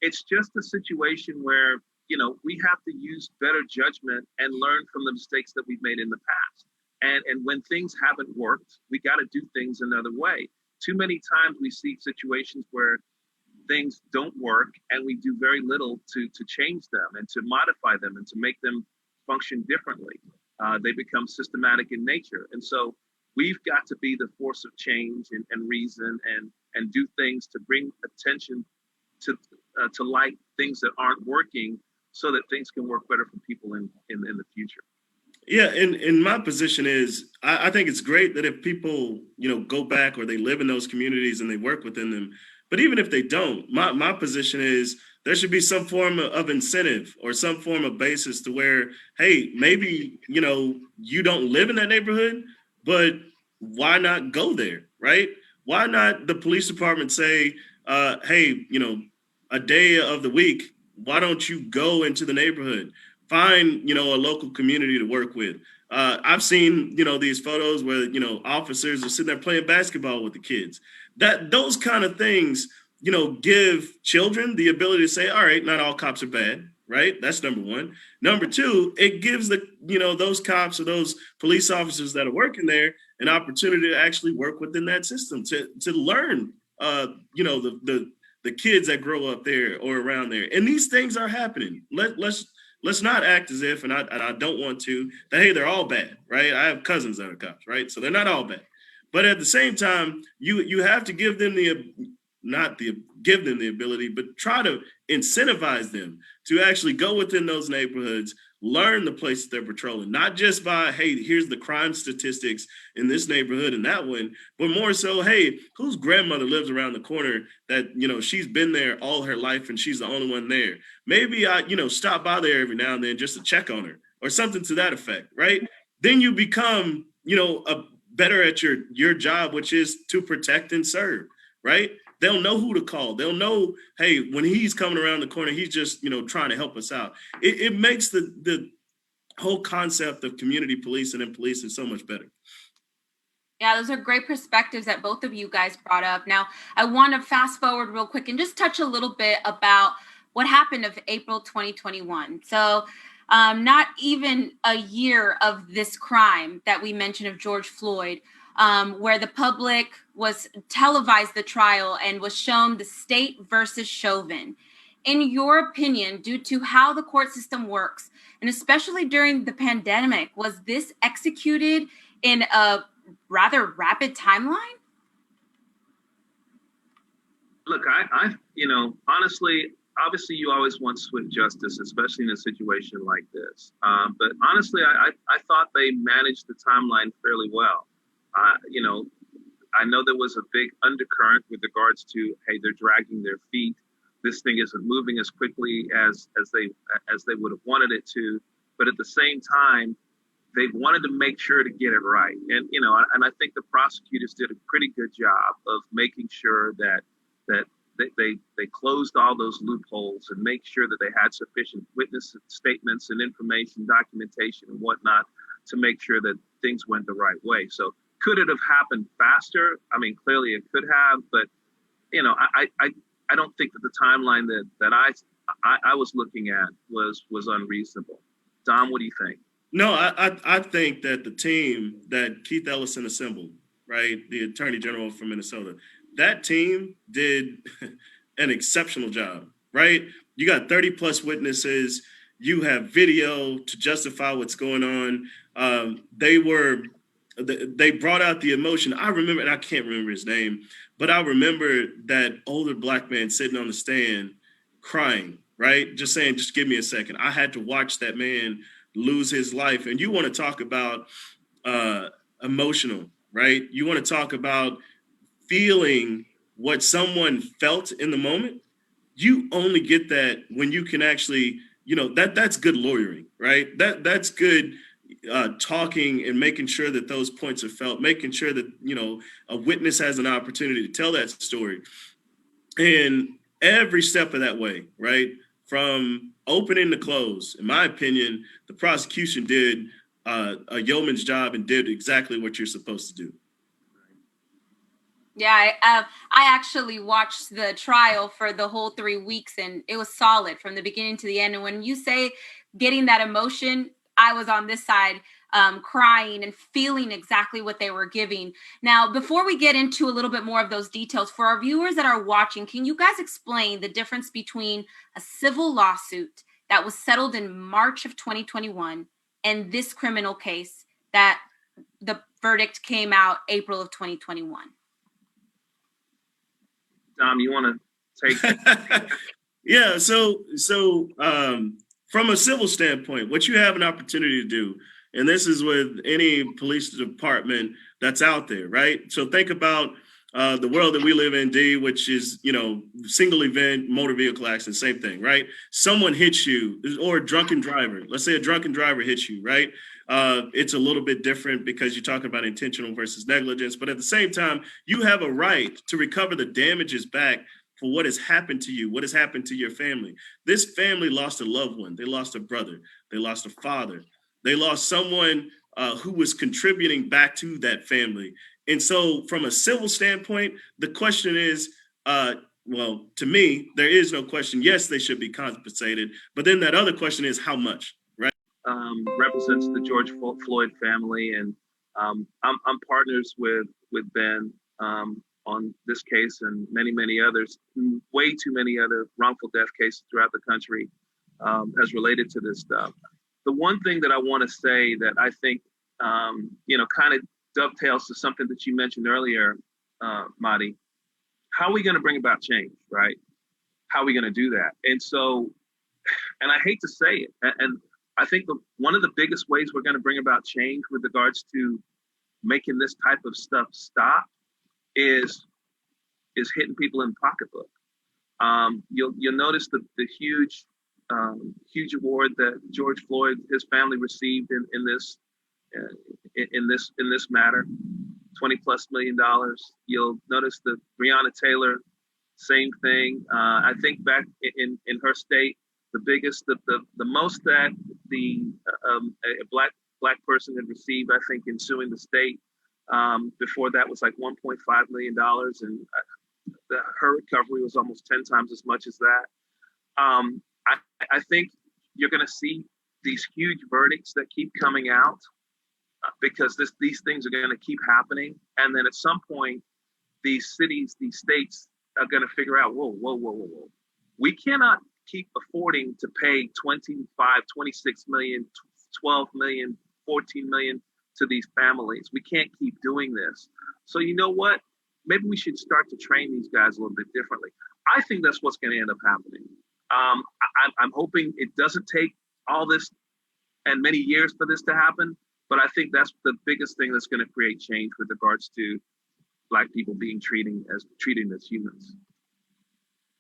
It's just a situation where, we have to use better judgment and learn from the mistakes that we've made in the past. And when things haven't worked, we got to do things another way. Too many times we see situations where things don't work and we do very little to change them and to modify them and to make them function differently. They become systematic in nature. And so we've got to be the force of change and reason and do things to bring attention to light things that aren't working so that things can work better for people in the future. Yeah, and my position is, I think it's great that if people, go back or they live in those communities and they work within them. But even if they don't, my position is there should be some form of incentive or some form of basis to where, hey, maybe, you don't live in that neighborhood, but why not go there, right? Why not the police department say, hey, a day of the week, why don't you go into the neighborhood, find, a local community to work with? I've seen, these photos where, officers are sitting there playing basketball with the kids. Those kind of things, give children the ability to say, all right, not all cops are bad, right? That's number one. Number two, it gives those cops or those police officers that are working there an opportunity to actually work within that system, to learn, the kids that grow up there or around there. And these things are happening. Let's not act as if, and I don't want to, that, hey, they're all bad, right? I have cousins that are cops, right? So they're not all bad. But at the same time, you have to give them give them the ability, but try to incentivize them to actually go within those neighborhoods, learn the places they're patrolling, not just by, hey, here's the crime statistics in this neighborhood and that one, but more so, hey, whose grandmother lives around the corner that, she's been there all her life and she's the only one there. Maybe I, stop by there every now and then just to check on her or something to that effect, right? Then you become, better at your job, which is to protect and serve, right? They'll know who to call. They'll know, hey, when he's coming around the corner, he's just, trying to help us out. It makes the whole concept of community policing and policing so much better. Yeah, those are great perspectives that both of you guys brought up. Now, I want to fast forward real quick and just touch a little bit about what happened of April 2021. So not even a year of this crime that we mentioned of George Floyd, where the public was televised the trial and was shown the state versus Chauvin. In your opinion, due to how the court system works, and especially during the pandemic, was this executed in a rather rapid timeline? Look, I honestly, obviously you always want swift justice, especially in a situation like this. But honestly, I thought they managed the timeline fairly well. I know there was a big undercurrent with regards to, hey, they're dragging their feet. This thing isn't moving as quickly as they would have wanted it to. But at the same time, they wanted to make sure to get it right. And I think the prosecutors did a pretty good job of making sure that they closed all those loopholes and make sure that they had sufficient witness statements and information, documentation and whatnot to make sure that things went the right way. So could it have happened faster? I mean, clearly it could have, but you know, I don't think that the timeline that I was looking at was unreasonable. Dom, what do you think? No, I think that the team that Keith Ellison assembled, right, the Attorney General from Minnesota, that team did an exceptional job, right? You got 30 plus witnesses. You have video to justify what's going on. They brought out the emotion. I remember, and I can't remember his name, but I remember that older black man sitting on the stand crying, right? Just saying, just give me a second. I had to watch that man lose his life. And you want to talk about emotional, right? You want to talk about feeling what someone felt in the moment. You only get that when you can actually, you know, that's good lawyering, right? That's good talking and making sure that those points are felt, making sure that, you know, a witness has an opportunity to tell that story. And every step of that way, right? From opening to close, in my opinion, the prosecution did a yeoman's job and did exactly what you're supposed to do. Yeah, I actually watched the trial for the whole 3 weeks, and it was solid from the beginning to the end. And when you say getting that emotion, I was on this side crying and feeling exactly what they were giving. Now, before we get into a little bit more of those details, for our viewers that are watching, can you guys explain the difference between a civil lawsuit that was settled in March of 2021 and this criminal case that the verdict came out April of 2021? Dom, you want to take it? Yeah, so from a civil standpoint, what you have an opportunity to do, and this is with any police department that's out there, right? So think about the world that we live in, D, which is, you know, single event, motor vehicle accident, same thing, right? Someone hits you, or a drunken driver. Let's say a drunken driver hits you, right? It's a little bit different because you're talking about intentional versus negligence. But at the same time, you have a right to recover the damages back for what has happened to you, what has happened to your family. This family lost a loved one. They lost a brother. They lost a father. They lost someone who was contributing back to that family. And so from a civil standpoint, the question is, well, to me, there is no question. Yes, they should be compensated. But then that other question is how much, right? Represents the George Floyd family. And I'm partners with Ben on this case and many, many others, way too many other wrongful death cases throughout the country as related to this stuff. The one thing that I want to say that I think, you know, kind of dovetails to something that you mentioned earlier, Madi, how are we going to bring about change, right? How are we going to do that? And so, and I hate to say it, and I think one of the biggest ways we're going to bring about change with regards to making this type of stuff stop is hitting people in the pocketbook. You'll notice the huge award that George Floyd, his family received in this matter, $20+ million. You'll notice the Breonna Taylor, same thing. I think back in her state, the biggest, the most that a black person had received, I think, in suing the state. Before that was like $1.5 million, and her recovery was almost 10 times as much as that. I think you're going to see these huge verdicts that keep coming out because these things are going to keep happening. And then at some point, these cities, these states are going to figure out, whoa. We cannot keep affording to pay 25, 26 million, 12 million, 14 million to these families. We can't keep doing this. So you know what? Maybe we should start to train these guys a little bit differently. I think that's what's going to end up happening. I'm hoping it doesn't take all this and many years for this to happen, but I think that's the biggest thing that's going to create change with regards to Black people being treated as humans.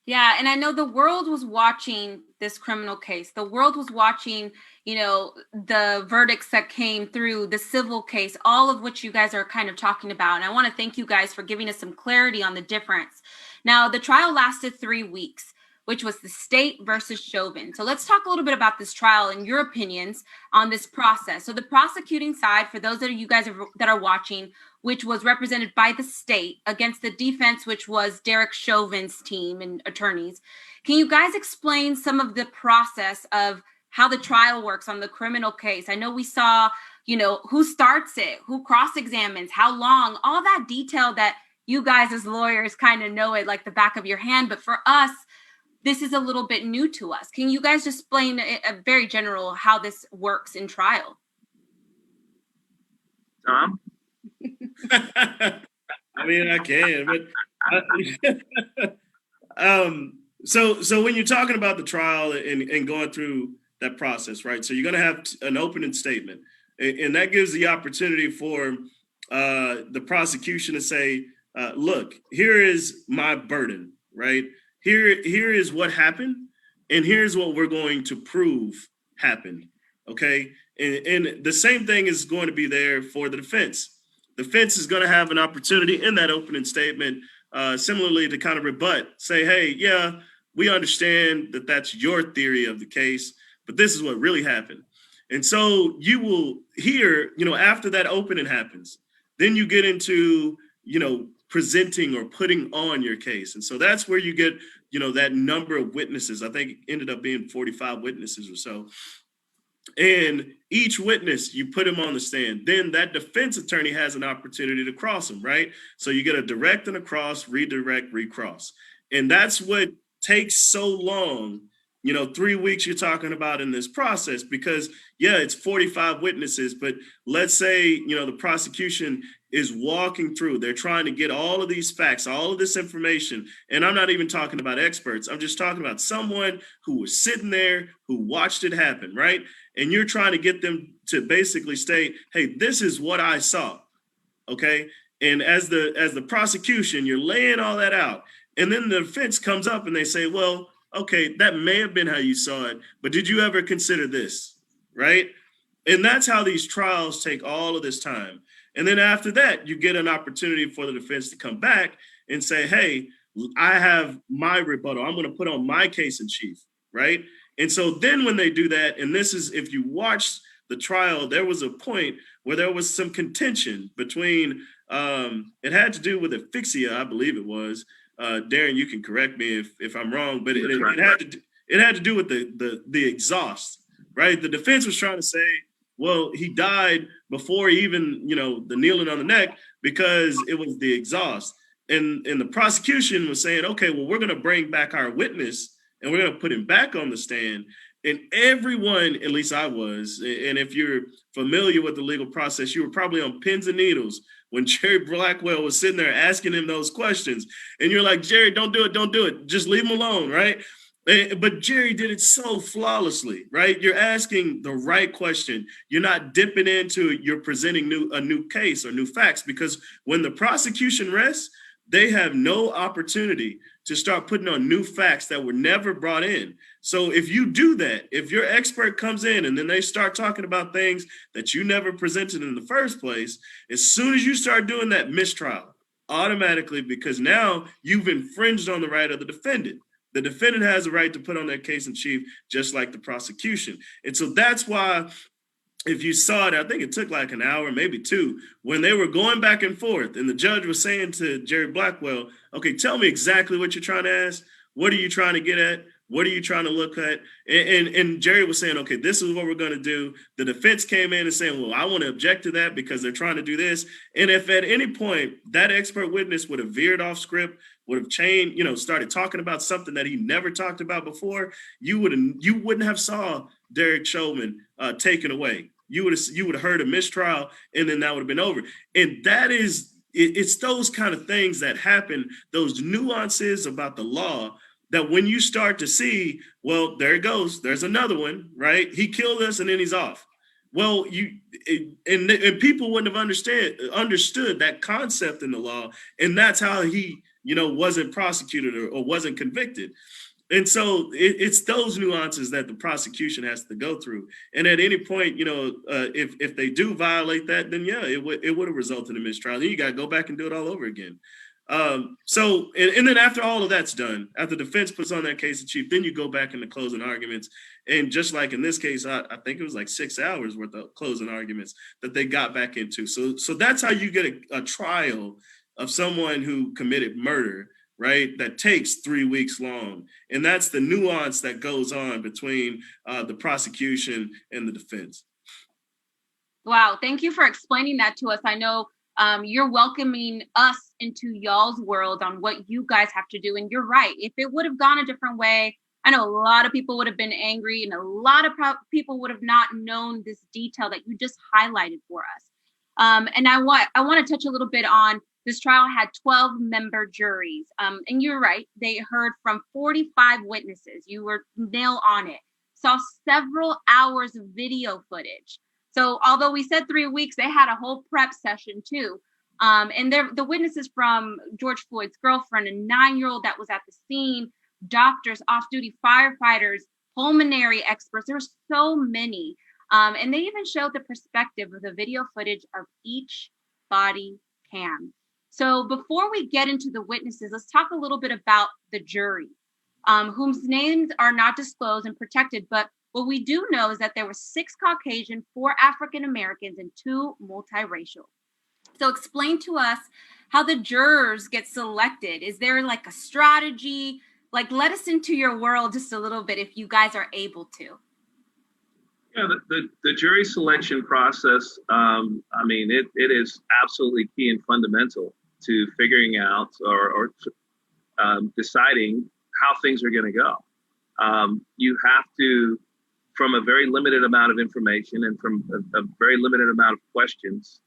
Yeah, and I know the world was watching this criminal case. The world was watching, you know, the verdicts that came through, the civil case, all of which you guys are kind of talking about. And I want to thank you guys for giving us some clarity on the difference. Now, the trial lasted 3 weeks, which was the state versus Chauvin. So let's talk a little bit about this trial and your opinions on this process. So the prosecuting side, for those of you guys that are watching, which was represented by the state against the defense, which was Derek Chauvin's team and attorneys. Can you guys explain some of the process of how the trial works on the criminal case? I know we saw, who starts it, who cross-examines, how long, all that detail that you guys as lawyers kind of know it like the back of your hand. But for us, this is a little bit new to us. Can you guys just explain a very general how this works in trial? Tom? I mean, I can, but so when you're talking about the trial and going through that process, right? So you're going to have an opening statement, and that gives the opportunity for the prosecution to say, look, here is my burden, right? Here is what happened, and here's what we're going to prove happened, okay? And the same thing is going to be there for the defense. The defense is going to have an opportunity in that opening statement, similarly to kind of rebut, say, hey, yeah, we understand that that's your theory of the case, but this is what really happened. And so you will hear, after that opening happens, then you get into, presenting or putting on your case. And so that's where you get, that number of witnesses. I think it ended up being 45 witnesses or so. And each witness, you put him on the stand. Then that defense attorney has an opportunity to cross him, right? So you get a direct and a cross, redirect, recross. And that's what takes so long, 3 weeks you're talking about in this process, because, yeah, it's 45 witnesses. But let's say, the prosecution is walking through. They're trying to get all of these facts, all of this information. And I'm not even talking about experts. I'm just talking about someone who was sitting there, who watched it happen, right? And you're trying to get them to basically state, hey, this is what I saw, okay? And as the prosecution, you're laying all that out. And then the defense comes up and they say, well, okay, that may have been how you saw it, but did you ever consider this, right? And that's how these trials take all of this time. And then after that, you get an opportunity for the defense to come back and say, hey, I have my rebuttal. I'm going to put on my case in chief, right? And so then when they do that, and this is, if you watch the trial, there was a point where there was some contention between, it had to do with asphyxia, I believe it was. Darren, you can correct me if I'm wrong, but it had to do with the exhaust, right? The defense was trying to say, well, he died before even, the kneeling on the neck because it was the exhaust. And the prosecution was saying, okay, well, we're going to bring back our witness and we're going to put him back on the stand. And everyone, at least I was, and if you're familiar with the legal process, you were probably on pins and needles when Jerry Blackwell was sitting there asking him those questions. And you're like, Jerry, don't do it. Just leave him alone, right? But Jerry did it so flawlessly, right? You're asking the right question. You're not dipping into it. You're presenting a new case or new facts, because when the prosecution rests, they have no opportunity to start putting on new facts that were never brought in. So if you do that, if your expert comes in and then they start talking about things that you never presented in the first place, as soon as you start doing that, mistrial automatically, because now you've infringed on the right of the defendant. The defendant has a right to put on their case in chief, just like the prosecution. And so that's why, if you saw it, I think it took like an hour, maybe two, when they were going back and forth and the judge was saying to Jerry Blackwell, okay, tell me exactly what you're trying to ask. What are you trying to get at? What are you trying to look at? And Jerry was saying, okay, this is what we're going to do. The defense came in and saying, well, I want to object to that because they're trying to do this. And if at any point that expert witness would have veered off script, would have changed, started talking about something that he never talked about before, you wouldn't have saw Derek Chauvin taken away. You would have heard a mistrial, and then that would have been over. And it's those kind of things that happen, those nuances about the law, that when you start to see, well, there it goes, there's another one, right? He killed us and then he's off. Well, and people wouldn't have understood that concept in the law, and that's how he, wasn't prosecuted or wasn't convicted. And so it's those nuances that the prosecution has to go through. And at any point, if they do violate that, then yeah, it would have resulted in mistrial. Then you got to go back and do it all over again. And then after all of that's done, after the defense puts on their case in chief, then you go back into closing arguments. And just like in this case, I think it was like 6 hours worth of closing arguments that they got back into. So that's how you get a trial of someone who committed murder, right? That takes 3 weeks long. And that's the nuance that goes on between the prosecution and the defense. Wow, thank you for explaining that to us. I know you're welcoming us into y'all's world on what you guys have to do. And you're right. If it would have gone a different way, I know a lot of people would have been angry, and a lot of people would have not known this detail that you just highlighted for us. And I want to touch a little bit on this trial had 12-member juries. And you're right. They heard from 45 witnesses. You were nail on it. Saw several hours of video footage. So although we said 3 weeks, they had a whole prep session too. And the witnesses from George Floyd's girlfriend, a 9-year-old that was at the scene, doctors, off-duty firefighters, pulmonary experts. There were so many. And they even showed the perspective of the video footage of each body cam. So before we get into the witnesses, let's talk a little bit about the jury, whose names are not disclosed and protected. But what we do know is that there were 6 Caucasian, 4 African Americans, and 2 multiracial. So explain to us how the jurors get selected. Is there like a strategy? Like, let us into your world just a little bit if you guys are able to. Yeah, the jury selection process, it is absolutely key and fundamental to figuring out or deciding how things are going to go. You have to, from a very limited amount of information and from a very limited amount of questions,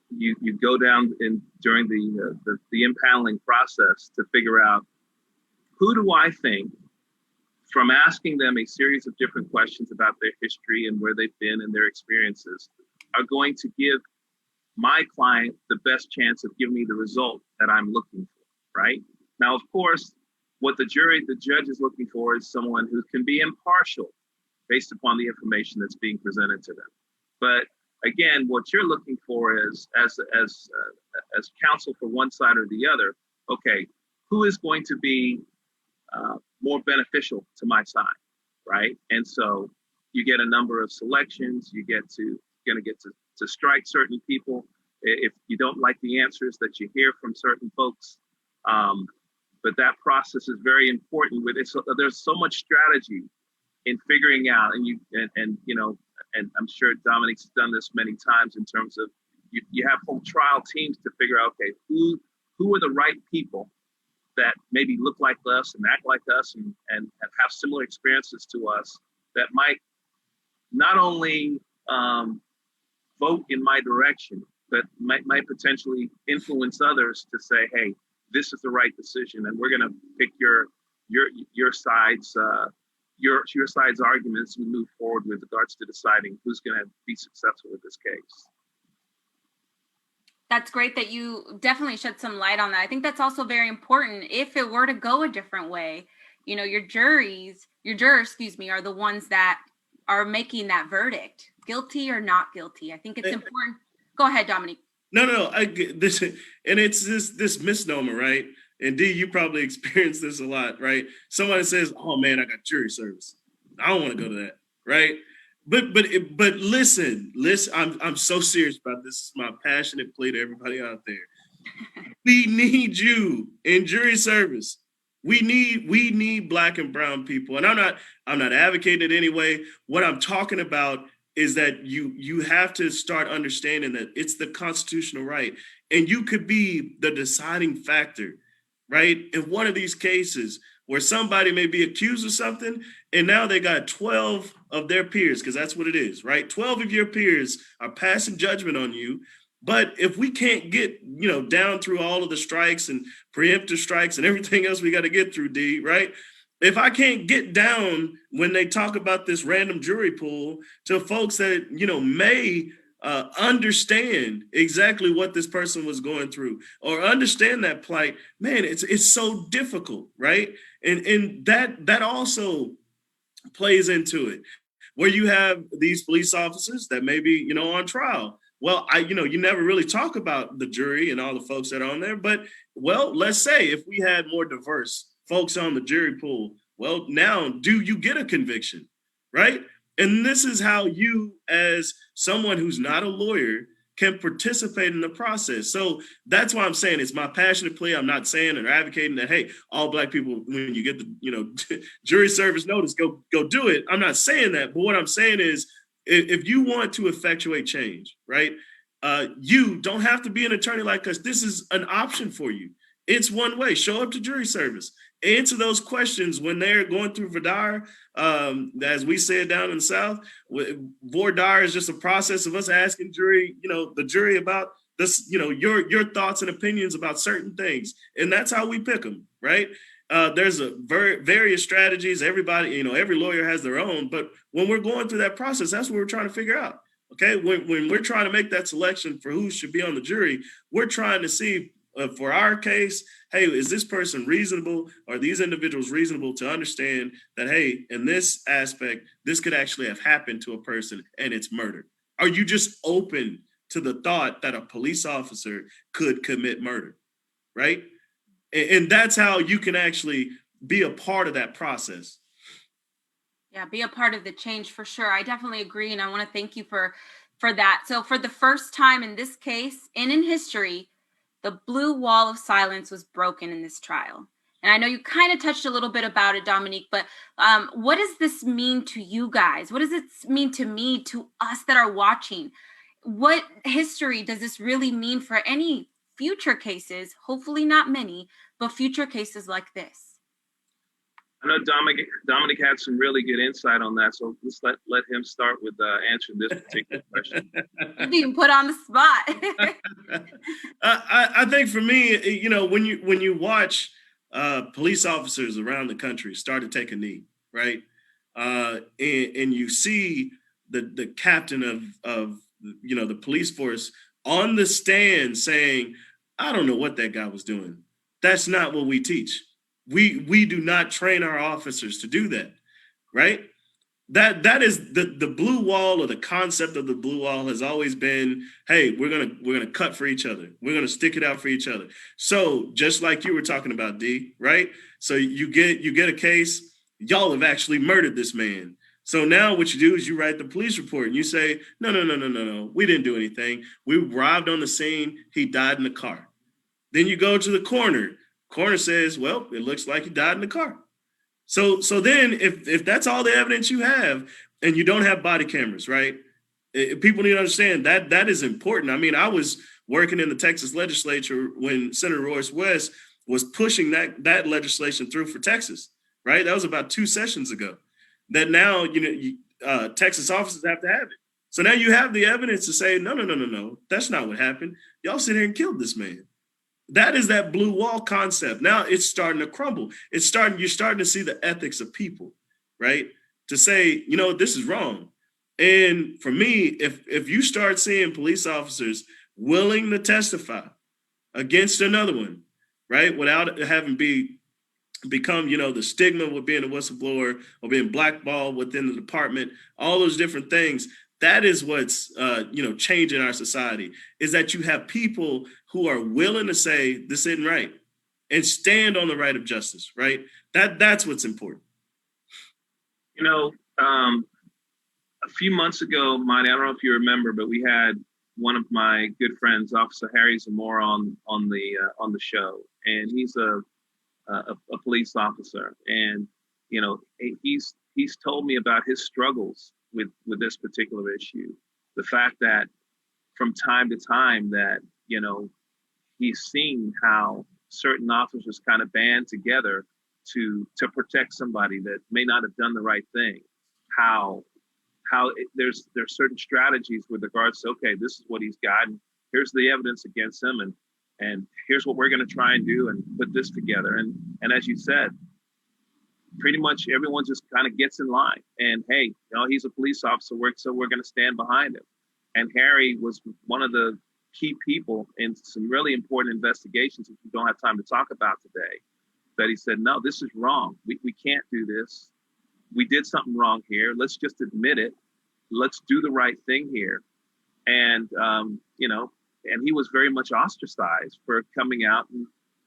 you go down during the impaneling process to figure out, who do I think, from asking them a series of different questions about their history and where they've been and their experiences, are going to give my client the best chance of giving me the result that I'm looking for, right? Now, of course, what the judge is looking for is someone who can be impartial based upon the information that's being presented to them. But again, what you're looking for is, as counsel for one side or the other, okay, who is going to be more beneficial to my side, right? And so you get a number of selections. You're going to get to strike certain people if you don't like the answers that you hear from certain folks. But that process is very important. There's so much strategy in figuring out, and I'm sure Dominique's done this many times in terms of you have whole trial teams to figure out, okay, who are the right people that maybe look like us and act like us and have similar experiences to us, that might not only vote in my direction, but might potentially influence others to say, hey, this is the right decision, and we're going to pick your side's arguments and move forward with regards to deciding who's going to be successful with this case. That's great that you definitely shed some light on that. I think that's also very important. If it were to go a different way, your jurors, are the ones that are making that verdict, guilty or not guilty. I think it's important. Go ahead, Dominique. No, I get this, and it's this misnomer, right? And D, you probably experienced this a lot, right? Somebody says, "Oh man, I got jury service. I don't want to go to that," right? But listen, I'm so serious about this. This is my passionate plea to everybody out there. We need you in jury service. We need Black and brown people. And I'm not advocating it anyway. What I'm talking about is that you have to start understanding that it's the constitutional right. And you could be the deciding factor, right? In one of these cases where somebody may be accused of something, and now they got 12 of their peers, because that's what it is, right? 12 of your peers are passing judgment on you. But if we can't get, down through all of the strikes and preemptive strikes and everything else we got to get through, D, right? If I can't get down when they talk about this random jury pool to folks that, may understand exactly what this person was going through or understand that plight, man, it's so difficult, right? And that also plays into it, where you have these police officers that may be, on trial well, you never really talk about the jury and all the folks that are on there, but well, let's say if we had more diverse folks on the jury pool, well, now do you get a conviction, right? And this is how you, as someone who's not a lawyer, can participate in the process. So that's why I'm saying it's my passionate plea. I'm not saying or advocating that, hey, all Black people, when you get the jury service notice, go do it. I'm not saying that, but what I'm saying is, if you want to effectuate change, right, you don't have to be an attorney like us. This is an option for you. It's one way. Show up to jury service. Answer those questions when they're going through Vidar. As we said down in the South, voir dire is just a process of us asking the jury about this, your thoughts and opinions about certain things. And that's how we pick them, right? There's various strategies. Everybody, every lawyer has their own. But when we're going through that process, that's what we're trying to figure out. Okay, when we're trying to make that selection for who should be on the jury, we're trying to see for our case, hey, is this person reasonable? Are these individuals reasonable to understand that, hey, in this aspect, this could actually have happened to a person and it's murder? Are you just open to the thought that a police officer could commit murder, right? And that's how you can actually be a part of that process. Yeah, be a part of the change for sure. I definitely agree. And I want to thank you for that. So for the first time in this case and in history, the blue wall of silence was broken in this trial. And I know you kind of touched a little bit about it, Dominique, but what does this mean to you guys? What does it mean to me, to us that are watching? What history does this really mean for any future cases? Hopefully not many, but future cases like this. I know Dominic had some really good insight on that, so let's let him start with answering this particular question. You're being put on the spot. I think for me, when you watch police officers around the country start to take a knee, right, and you see the captain of the police force on the stand saying, "I don't know what that guy was doing. That's not what we teach. We do not train our officers to do that," right? That is the blue wall, or the concept of the blue wall has always been, hey, we're gonna cut for each other. We're gonna stick it out for each other. So just like you were talking about, D, right? So you get a case, y'all have actually murdered this man. So now what you do is you write the police report and you say, no, we didn't do anything. We arrived on the scene. He died in the car. Then you go to the coroner. Coroner says, well, it looks like he died in the car. So then if that's all the evidence you have and you don't have body cameras, right? People need to understand that is important. I mean, I was working in the Texas legislature when Senator Royce West was pushing that legislation through for Texas, right? That was about 2 sessions ago. That now, Texas officers have to have it. So now you have the evidence to say, no, that's not what happened. Y'all sit here and killed this man. That is that blue wall concept. Now it's starting to crumble. You're starting to see the ethics of people, right? To say, this is wrong. And for me, if you start seeing police officers willing to testify against another one, right, without having become, the stigma with being a whistleblower or being blackballed within the department, all those different things, that is what's, changing our society, is that you have people who are willing to say this isn't right and stand on the right of justice, right? That's what's important. A few months ago, Monty, I don't know if you remember, but we had one of my good friends, Officer Harry Zamora, on the show, and he's a police officer, and he's told me about his struggles with this particular issue. The fact that from time to time that he's seen how certain officers kind of band together to protect somebody that may not have done the right thing. How there's certain strategies with regards to, okay, this is what he's got, and here's the evidence against him, and here's what we're going to try and do and put this together. And as you said, pretty much everyone just kind of gets in line. And hey, he's a police officer, so we're going to stand behind him. And Harry was one of the key people in some really important investigations, which we don't have time to talk about today, that he said, no, this is wrong. We can't do this. We did something wrong here. Let's just admit it. Let's do the right thing here. And, and he was very much ostracized for coming out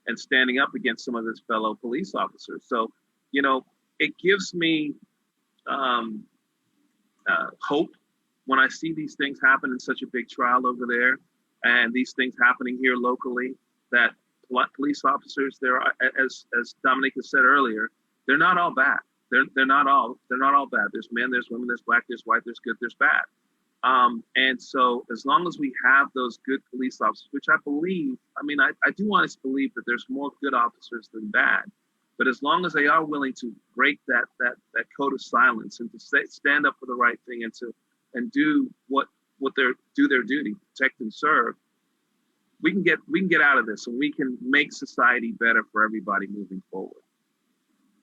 and standing up against some of his fellow police officers. So, it gives me hope when I see these things happen in such a big trial over there, and these things happening here locally, that police officers, there are, as Dominique has said earlier, they're not all bad. They're not all bad. There's men, there's women, there's black, there's white, there's good, there's bad. And so as long as we have those good police officers, which I believe, I do want us to believe that there's more good officers than bad, but as long as they are willing to break that code of silence and to stand up for the right thing and do their duty, protect and serve, we can get out of this, and we can make society better for everybody moving forward.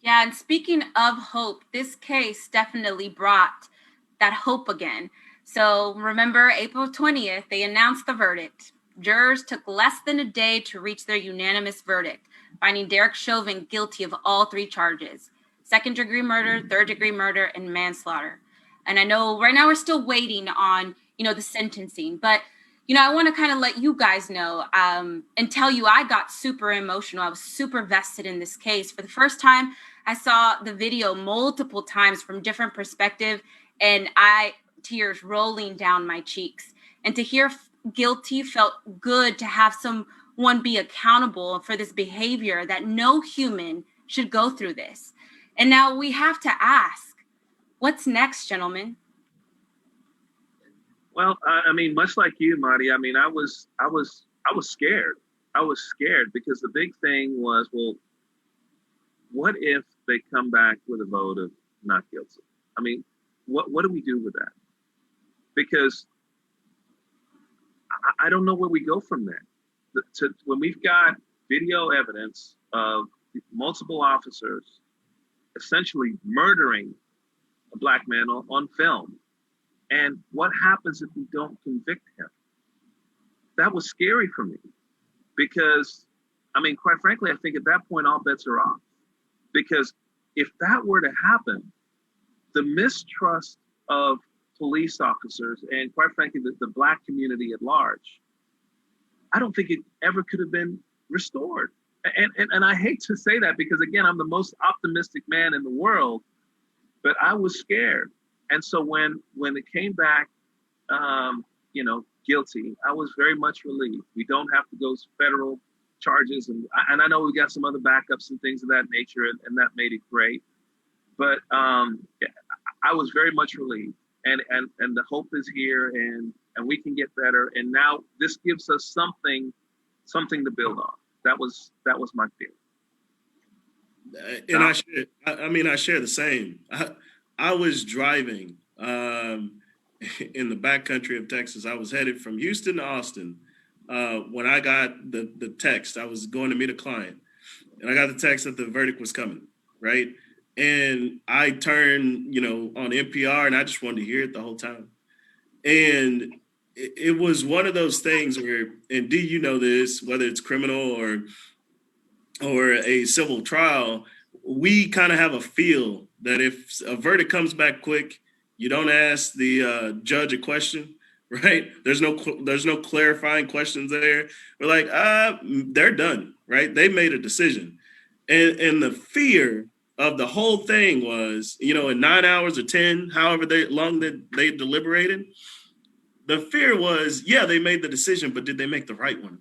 Yeah, and speaking of hope, this case definitely brought that hope again. So remember, April 20th, they announced the verdict. Jurors took less than a day to reach their unanimous verdict, finding Derek Chauvin guilty of all 3 charges: second-degree murder, third-degree murder, and manslaughter. And I know right now we're still waiting on, the sentencing, but I want to kind of let you guys know and tell you I got super emotional. I was super vested in this case. For the first time, I saw the video multiple times from different perspectives, and tears rolling down my cheeks. And to hear guilty felt good, to have someone be accountable for this behavior, that no human should go through this. And now we have to ask, what's next, gentlemen? Well, much like you, Marty, I was scared. I was scared because the big thing was, well, what if they come back with a vote of not guilty? What do we do with that? Because I don't know where we go from there. When we've got video evidence of multiple officers essentially murdering a black man on film, and what happens if we don't convict him? That was scary for me because, quite frankly, I think at that point, all bets are off. Because if that were to happen, the mistrust of police officers and, quite frankly, the black community at large, I don't think it ever could have been restored. And I hate to say that because, again, I'm the most optimistic man in the world, but I was scared. And so when it came back, guilty, I was very much relieved. We don't have to go federal charges, and I know we got some other backups and things of that nature, and that made it great. But I was very much relieved, and the hope is here, and we can get better. And now this gives us something to build on. That was my feeling. And I share the same. I was driving in the backcountry of Texas. I was headed from Houston to Austin when I got the text. I was going to meet a client, and I got the text that the verdict was coming, right? And I turned, on NPR, and I just wanted to hear it the whole time. And it was one of those things where, and D, you know this, whether it's criminal or a civil trial, we kind of have a feel that if a verdict comes back quick, you don't ask the judge a question, right? There's no clarifying questions there. We're like, they're done, right? They made a decision. And the fear of the whole thing was, in 9 hours or 10, however long that they deliberated, the fear was, yeah, they made the decision, but did they make the right one?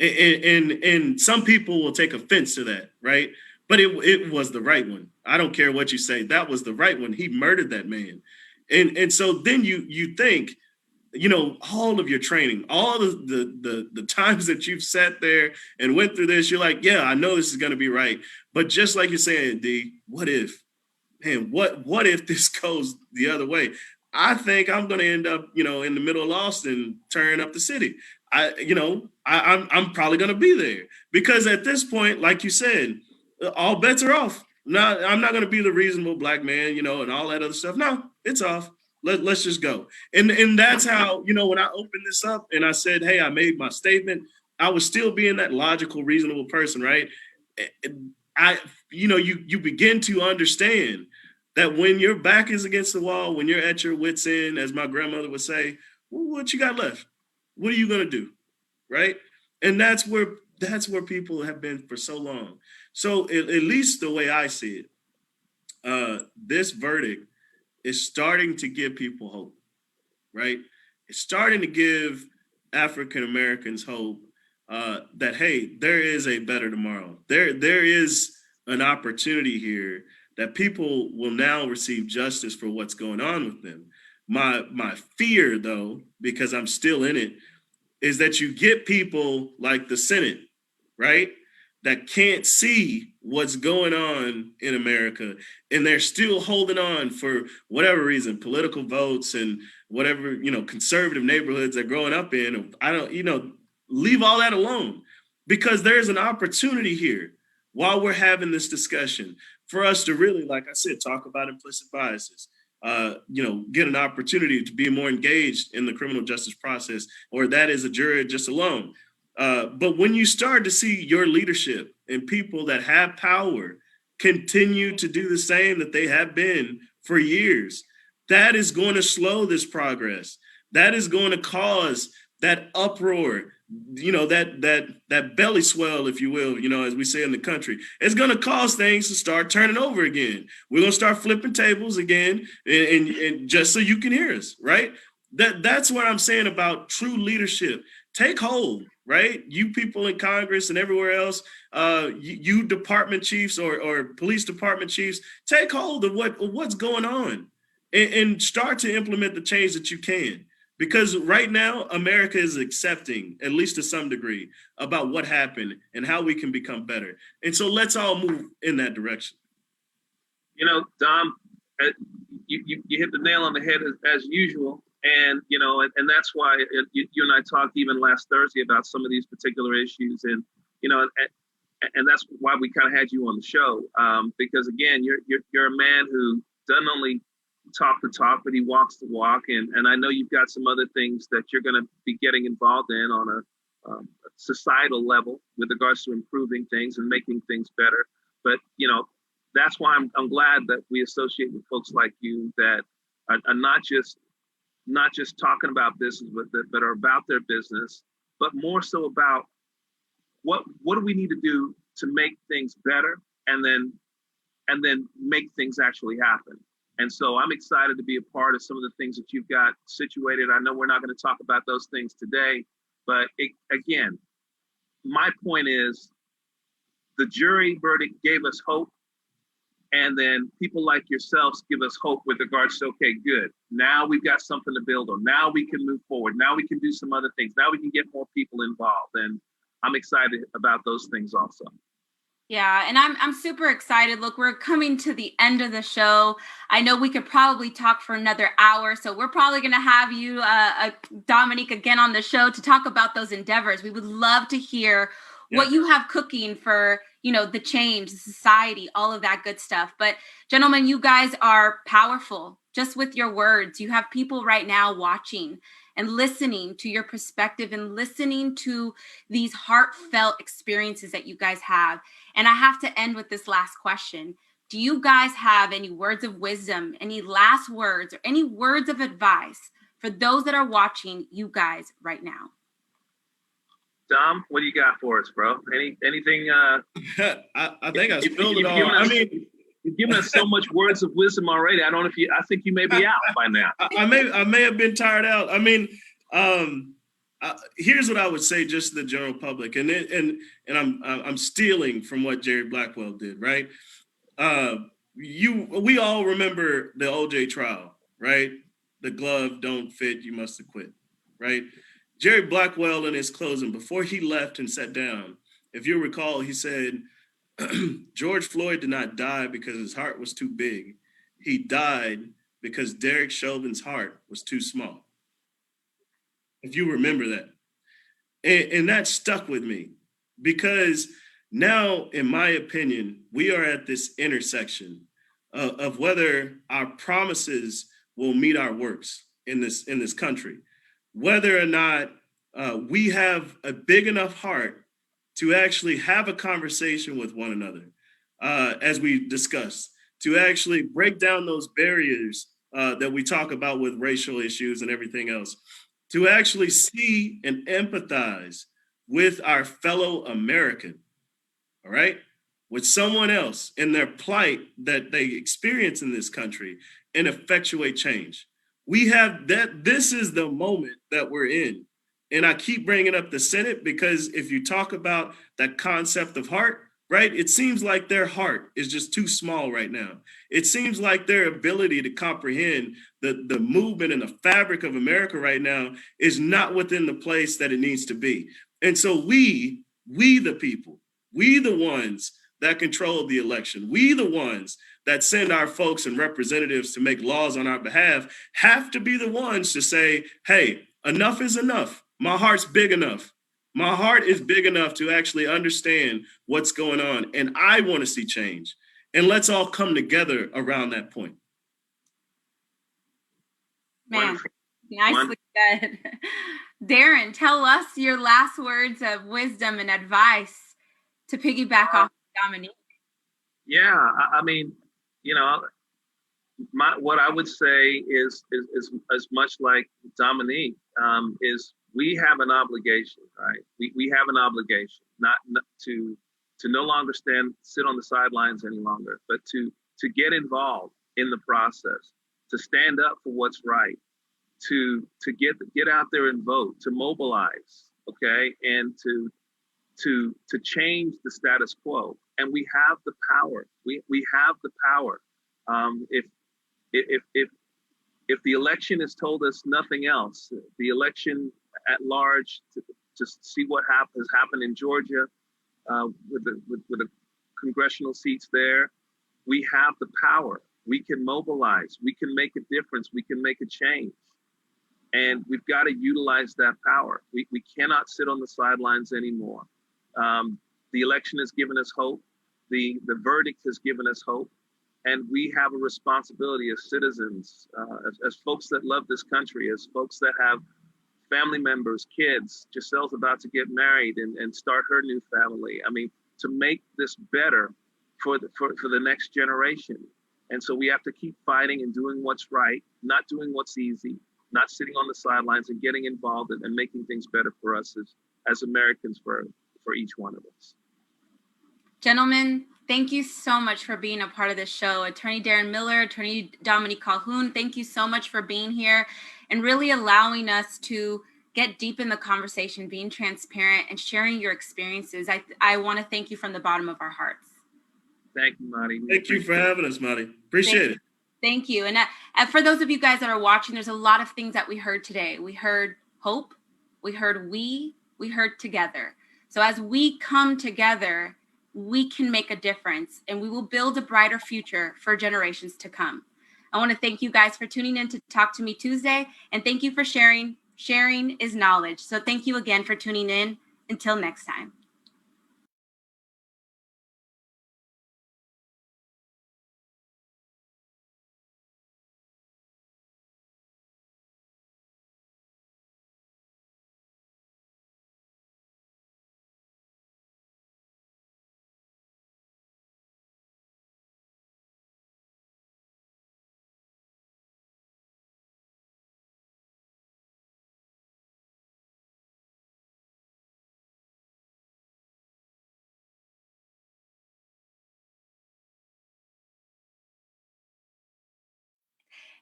And some people will take offense to that, right? But it was the right one. I don't care what you say. That was the right one. He murdered that man. And so then you think, all of your training, all the times that you've sat there and went through this, you're like, yeah, I know this is going to be right. But just like you're saying, D, what if? Man, what if this goes the other way? I think I'm going to end up, in the middle of Austin, tearing up the city. I'm probably going to be there because at this point, like you said, all bets are off. I'm not going to be the reasonable black man, and all that other stuff. No, it's off. Let's just go. And that's how, when I opened this up and I said, hey, I made my statement, I was still being that logical, reasonable person, right? You begin to understand that when your back is against the wall, when you're at your wit's end, as my grandmother would say, well, what you got left? What are you going to do? Right. And that's where people have been for so long. So at least the way I see it, this verdict is starting to give people hope, right? It's starting to give African Americans hope that, hey, there is a better tomorrow. There is an opportunity here that people will now receive justice for what's going on with them. My fear, though, because I'm still in it, is that you get people like the Senate, right, that can't see what's going on in America, and they're still holding on for whatever reason, political votes and whatever, conservative neighborhoods they're growing up in. I don't, leave all that alone, because there's an opportunity here while we're having this discussion for us to really, like I said, talk about implicit biases, get an opportunity to be more engaged in the criminal justice process, or that is a jury just alone. But when you start to see your leadership and people that have power continue to do the same that they have been for years, that is going to slow this progress. That is going to cause that uproar, that belly swell, if you will, as we say in the country. It's going to cause things to start turning over again. We're going to start flipping tables again, and just so you can hear us, right? That's what I'm saying about true leadership. Take hold, right? You people in Congress and everywhere else, you department chiefs or police department chiefs, take hold of what's going on and start to implement the change that you can. Because right now, America is accepting, at least to some degree, about what happened and how we can become better. And so let's all move in that direction. Dom, you hit the nail on the head as usual. And, and that's why you and I talked even last Thursday about some of these particular issues. And, and that's why we kind of had you on the show. Because, again, you're a man who doesn't only talk the talk, but he walks the walk. And I know you've got some other things that you're going to be getting involved in on a societal level with regards to improving things and making things better. But, that's why I'm glad that we associate with folks like you that are not just talking about business, but are about their business, but more so about what do we need to do to make things better, and then make things actually happen. And so I'm excited to be a part of some of the things that you've got situated. I know we're not going to talk about those things today, but again, my point is the jury verdict gave us hope. And then people like yourselves give us hope with regards to, okay, good. Now we've got something to build on. Now we can move forward. Now we can do some other things. Now we can get more people involved. And I'm excited about those things also. Yeah, and I'm super excited. Look, we're coming to the end of the show. I know we could probably talk for another hour, so we're probably going to have you, Dominique, again on the show to talk about those endeavors. We would love to hear what you have cooking for, the change, the society, all of that good stuff. But gentlemen, you guys are powerful just with your words. You have people right now watching and listening to your perspective and listening to these heartfelt experiences that you guys have. And I have to end with this last question. Do you guys have any words of wisdom, any last words, or any words of advice for those that are watching you guys right now? Dom, what do you got for us, bro? Anything? I think I spilled it all. You've given us so much words of wisdom already. I don't know if I think you may be out by now. I may have been tired out. Here's what I would say, just to the general public, and I'm stealing from what Jerry Blackwell did, right? We all remember the OJ trial, right? The glove don't fit, you must acquit, right? Jerry Blackwell, in his closing, before he left and sat down, if you recall, he said, George Floyd did not die because his heart was too big. He died because Derek Chauvin's heart was too small. If you remember that. And that stuck with me, because now, in my opinion, we are at this intersection of whether our promises will meet our works in this country. Whether or not we have a big enough heart to actually have a conversation with one another, as we discussed, to actually break down those barriers that we talk about with racial issues and everything else, to actually see and empathize with our fellow American, all right, with someone else in their plight that they experience in this country and effectuate change. We have that. This is the moment that we're in. And I keep bringing up the Senate because if you talk about that concept of heart, right, it seems like their heart is just too small right now. It seems like their ability to comprehend the movement and the fabric of America right now is not within the place that it needs to be. And so we the people, we the ones that control the election, we the ones that send our folks and representatives to make laws on our behalf, have to be the ones to say, hey, enough is enough. My heart's big enough. My heart is big enough to actually understand what's going on. And I want to see change. And let's all come together around that point. Man, nicely said. Darren, tell us your last words of wisdom and advice to piggyback off Dominique. Yeah, I mean, you know, what I would say is as much like Dominique, is we have an obligation, right? We have an obligation not to no longer sit on the sidelines any longer, but to get involved in the process, to stand up for what's right, to get out there and vote, to mobilize, okay, and to change the status quo. And we have the power. We have the power. If the election has told us nothing else, the election at large, to see what has happened in Georgia with the congressional seats there, we have the power. We can mobilize. We can make a difference. We can make a change. And we've got to utilize that power. We cannot sit on the sidelines anymore. The election has given us hope. The verdict has given us hope. And we have a responsibility as citizens, as folks that love this country, as folks that have family members, kids. Giselle's about to get married and start her new family. I mean, to make this better for the next generation. And so we have to keep fighting and doing what's right, not doing what's easy, not sitting on the sidelines, and getting involved and making things better for us as Americans, for each one of us. Gentlemen, thank you so much for being a part of this show. Attorney Darren Miller, Attorney Dominique Calhoun, thank you so much for being here and really allowing us to get deep in the conversation, being transparent and sharing your experiences. I want to thank you from the bottom of our hearts. Thank you, Marty. Thank you for having us, Marty. Appreciate it. Thank you. And for those of you guys that are watching, there's a lot of things that we heard today. We heard hope. We heard we heard together. So as we come together, we can make a difference and we will build a brighter future for generations to come. I want to thank you guys for tuning in to Talk to Me Tuesday, and thank you for sharing. Sharing is knowledge. So thank you again for tuning in. Until next time.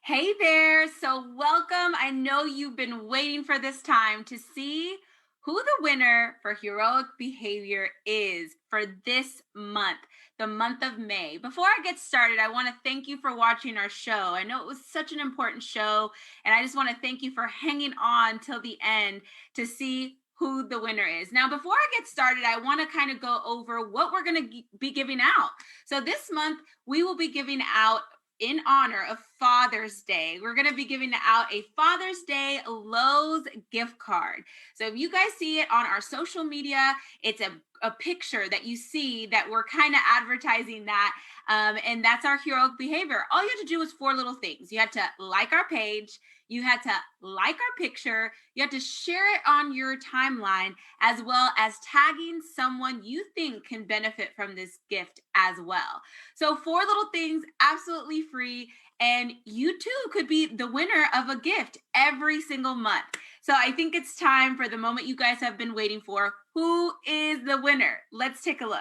Hey there. So welcome. I know you've been waiting for this time to see who the winner for heroic behavior is for this month, the month of May. Before I get started, I want to thank you for watching our show. I know it was such an important show, and I just want to thank you for hanging on till the end to see who the winner is. Now, before I get started, I want to kind of go over what we're going to be giving out. So this month, we will be giving out, in honor of Father's Day, we're going to be giving out a Father's Day Lowe's gift card. So if you guys see it on our social media, it's a picture that you see that we're kind of advertising that. And that's our heroic behavior. All you have to do is 4 little things. You have to like our page. You had to like our picture. You had to share it on your timeline, as well as tagging someone you think can benefit from this gift as well. So 4 little things, absolutely free. And you too could be the winner of a gift every single month. So I think it's time for the moment you guys have been waiting for. Who is the winner? Let's take a look.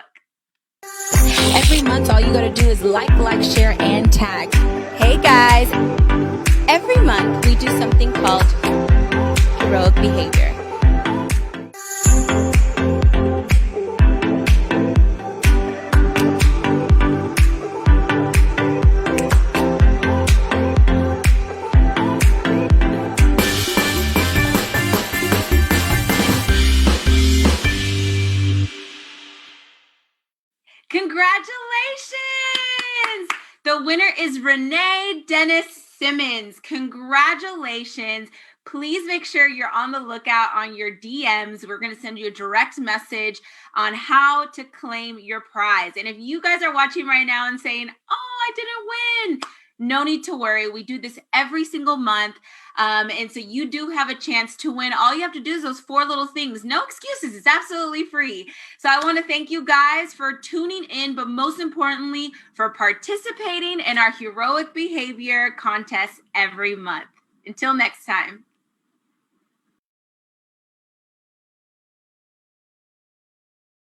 Every month, all you gotta do is like, share, and tag. Hey guys! Every month, we do something called heroic behavior. Congratulations! The winner is Renee Dennis Simmons. Congratulations. Please make sure you're on the lookout on your DMs. We're going to send you a direct message on how to claim your prize. And if you guys are watching right now and saying, oh, I didn't win, no need to worry. We do this every single month. And so you do have a chance to win. All you have to do is those 4 little things. No excuses. It's absolutely free. So I want to thank you guys for tuning in, but most importantly, for participating in our heroic behavior contest every month. Until next time.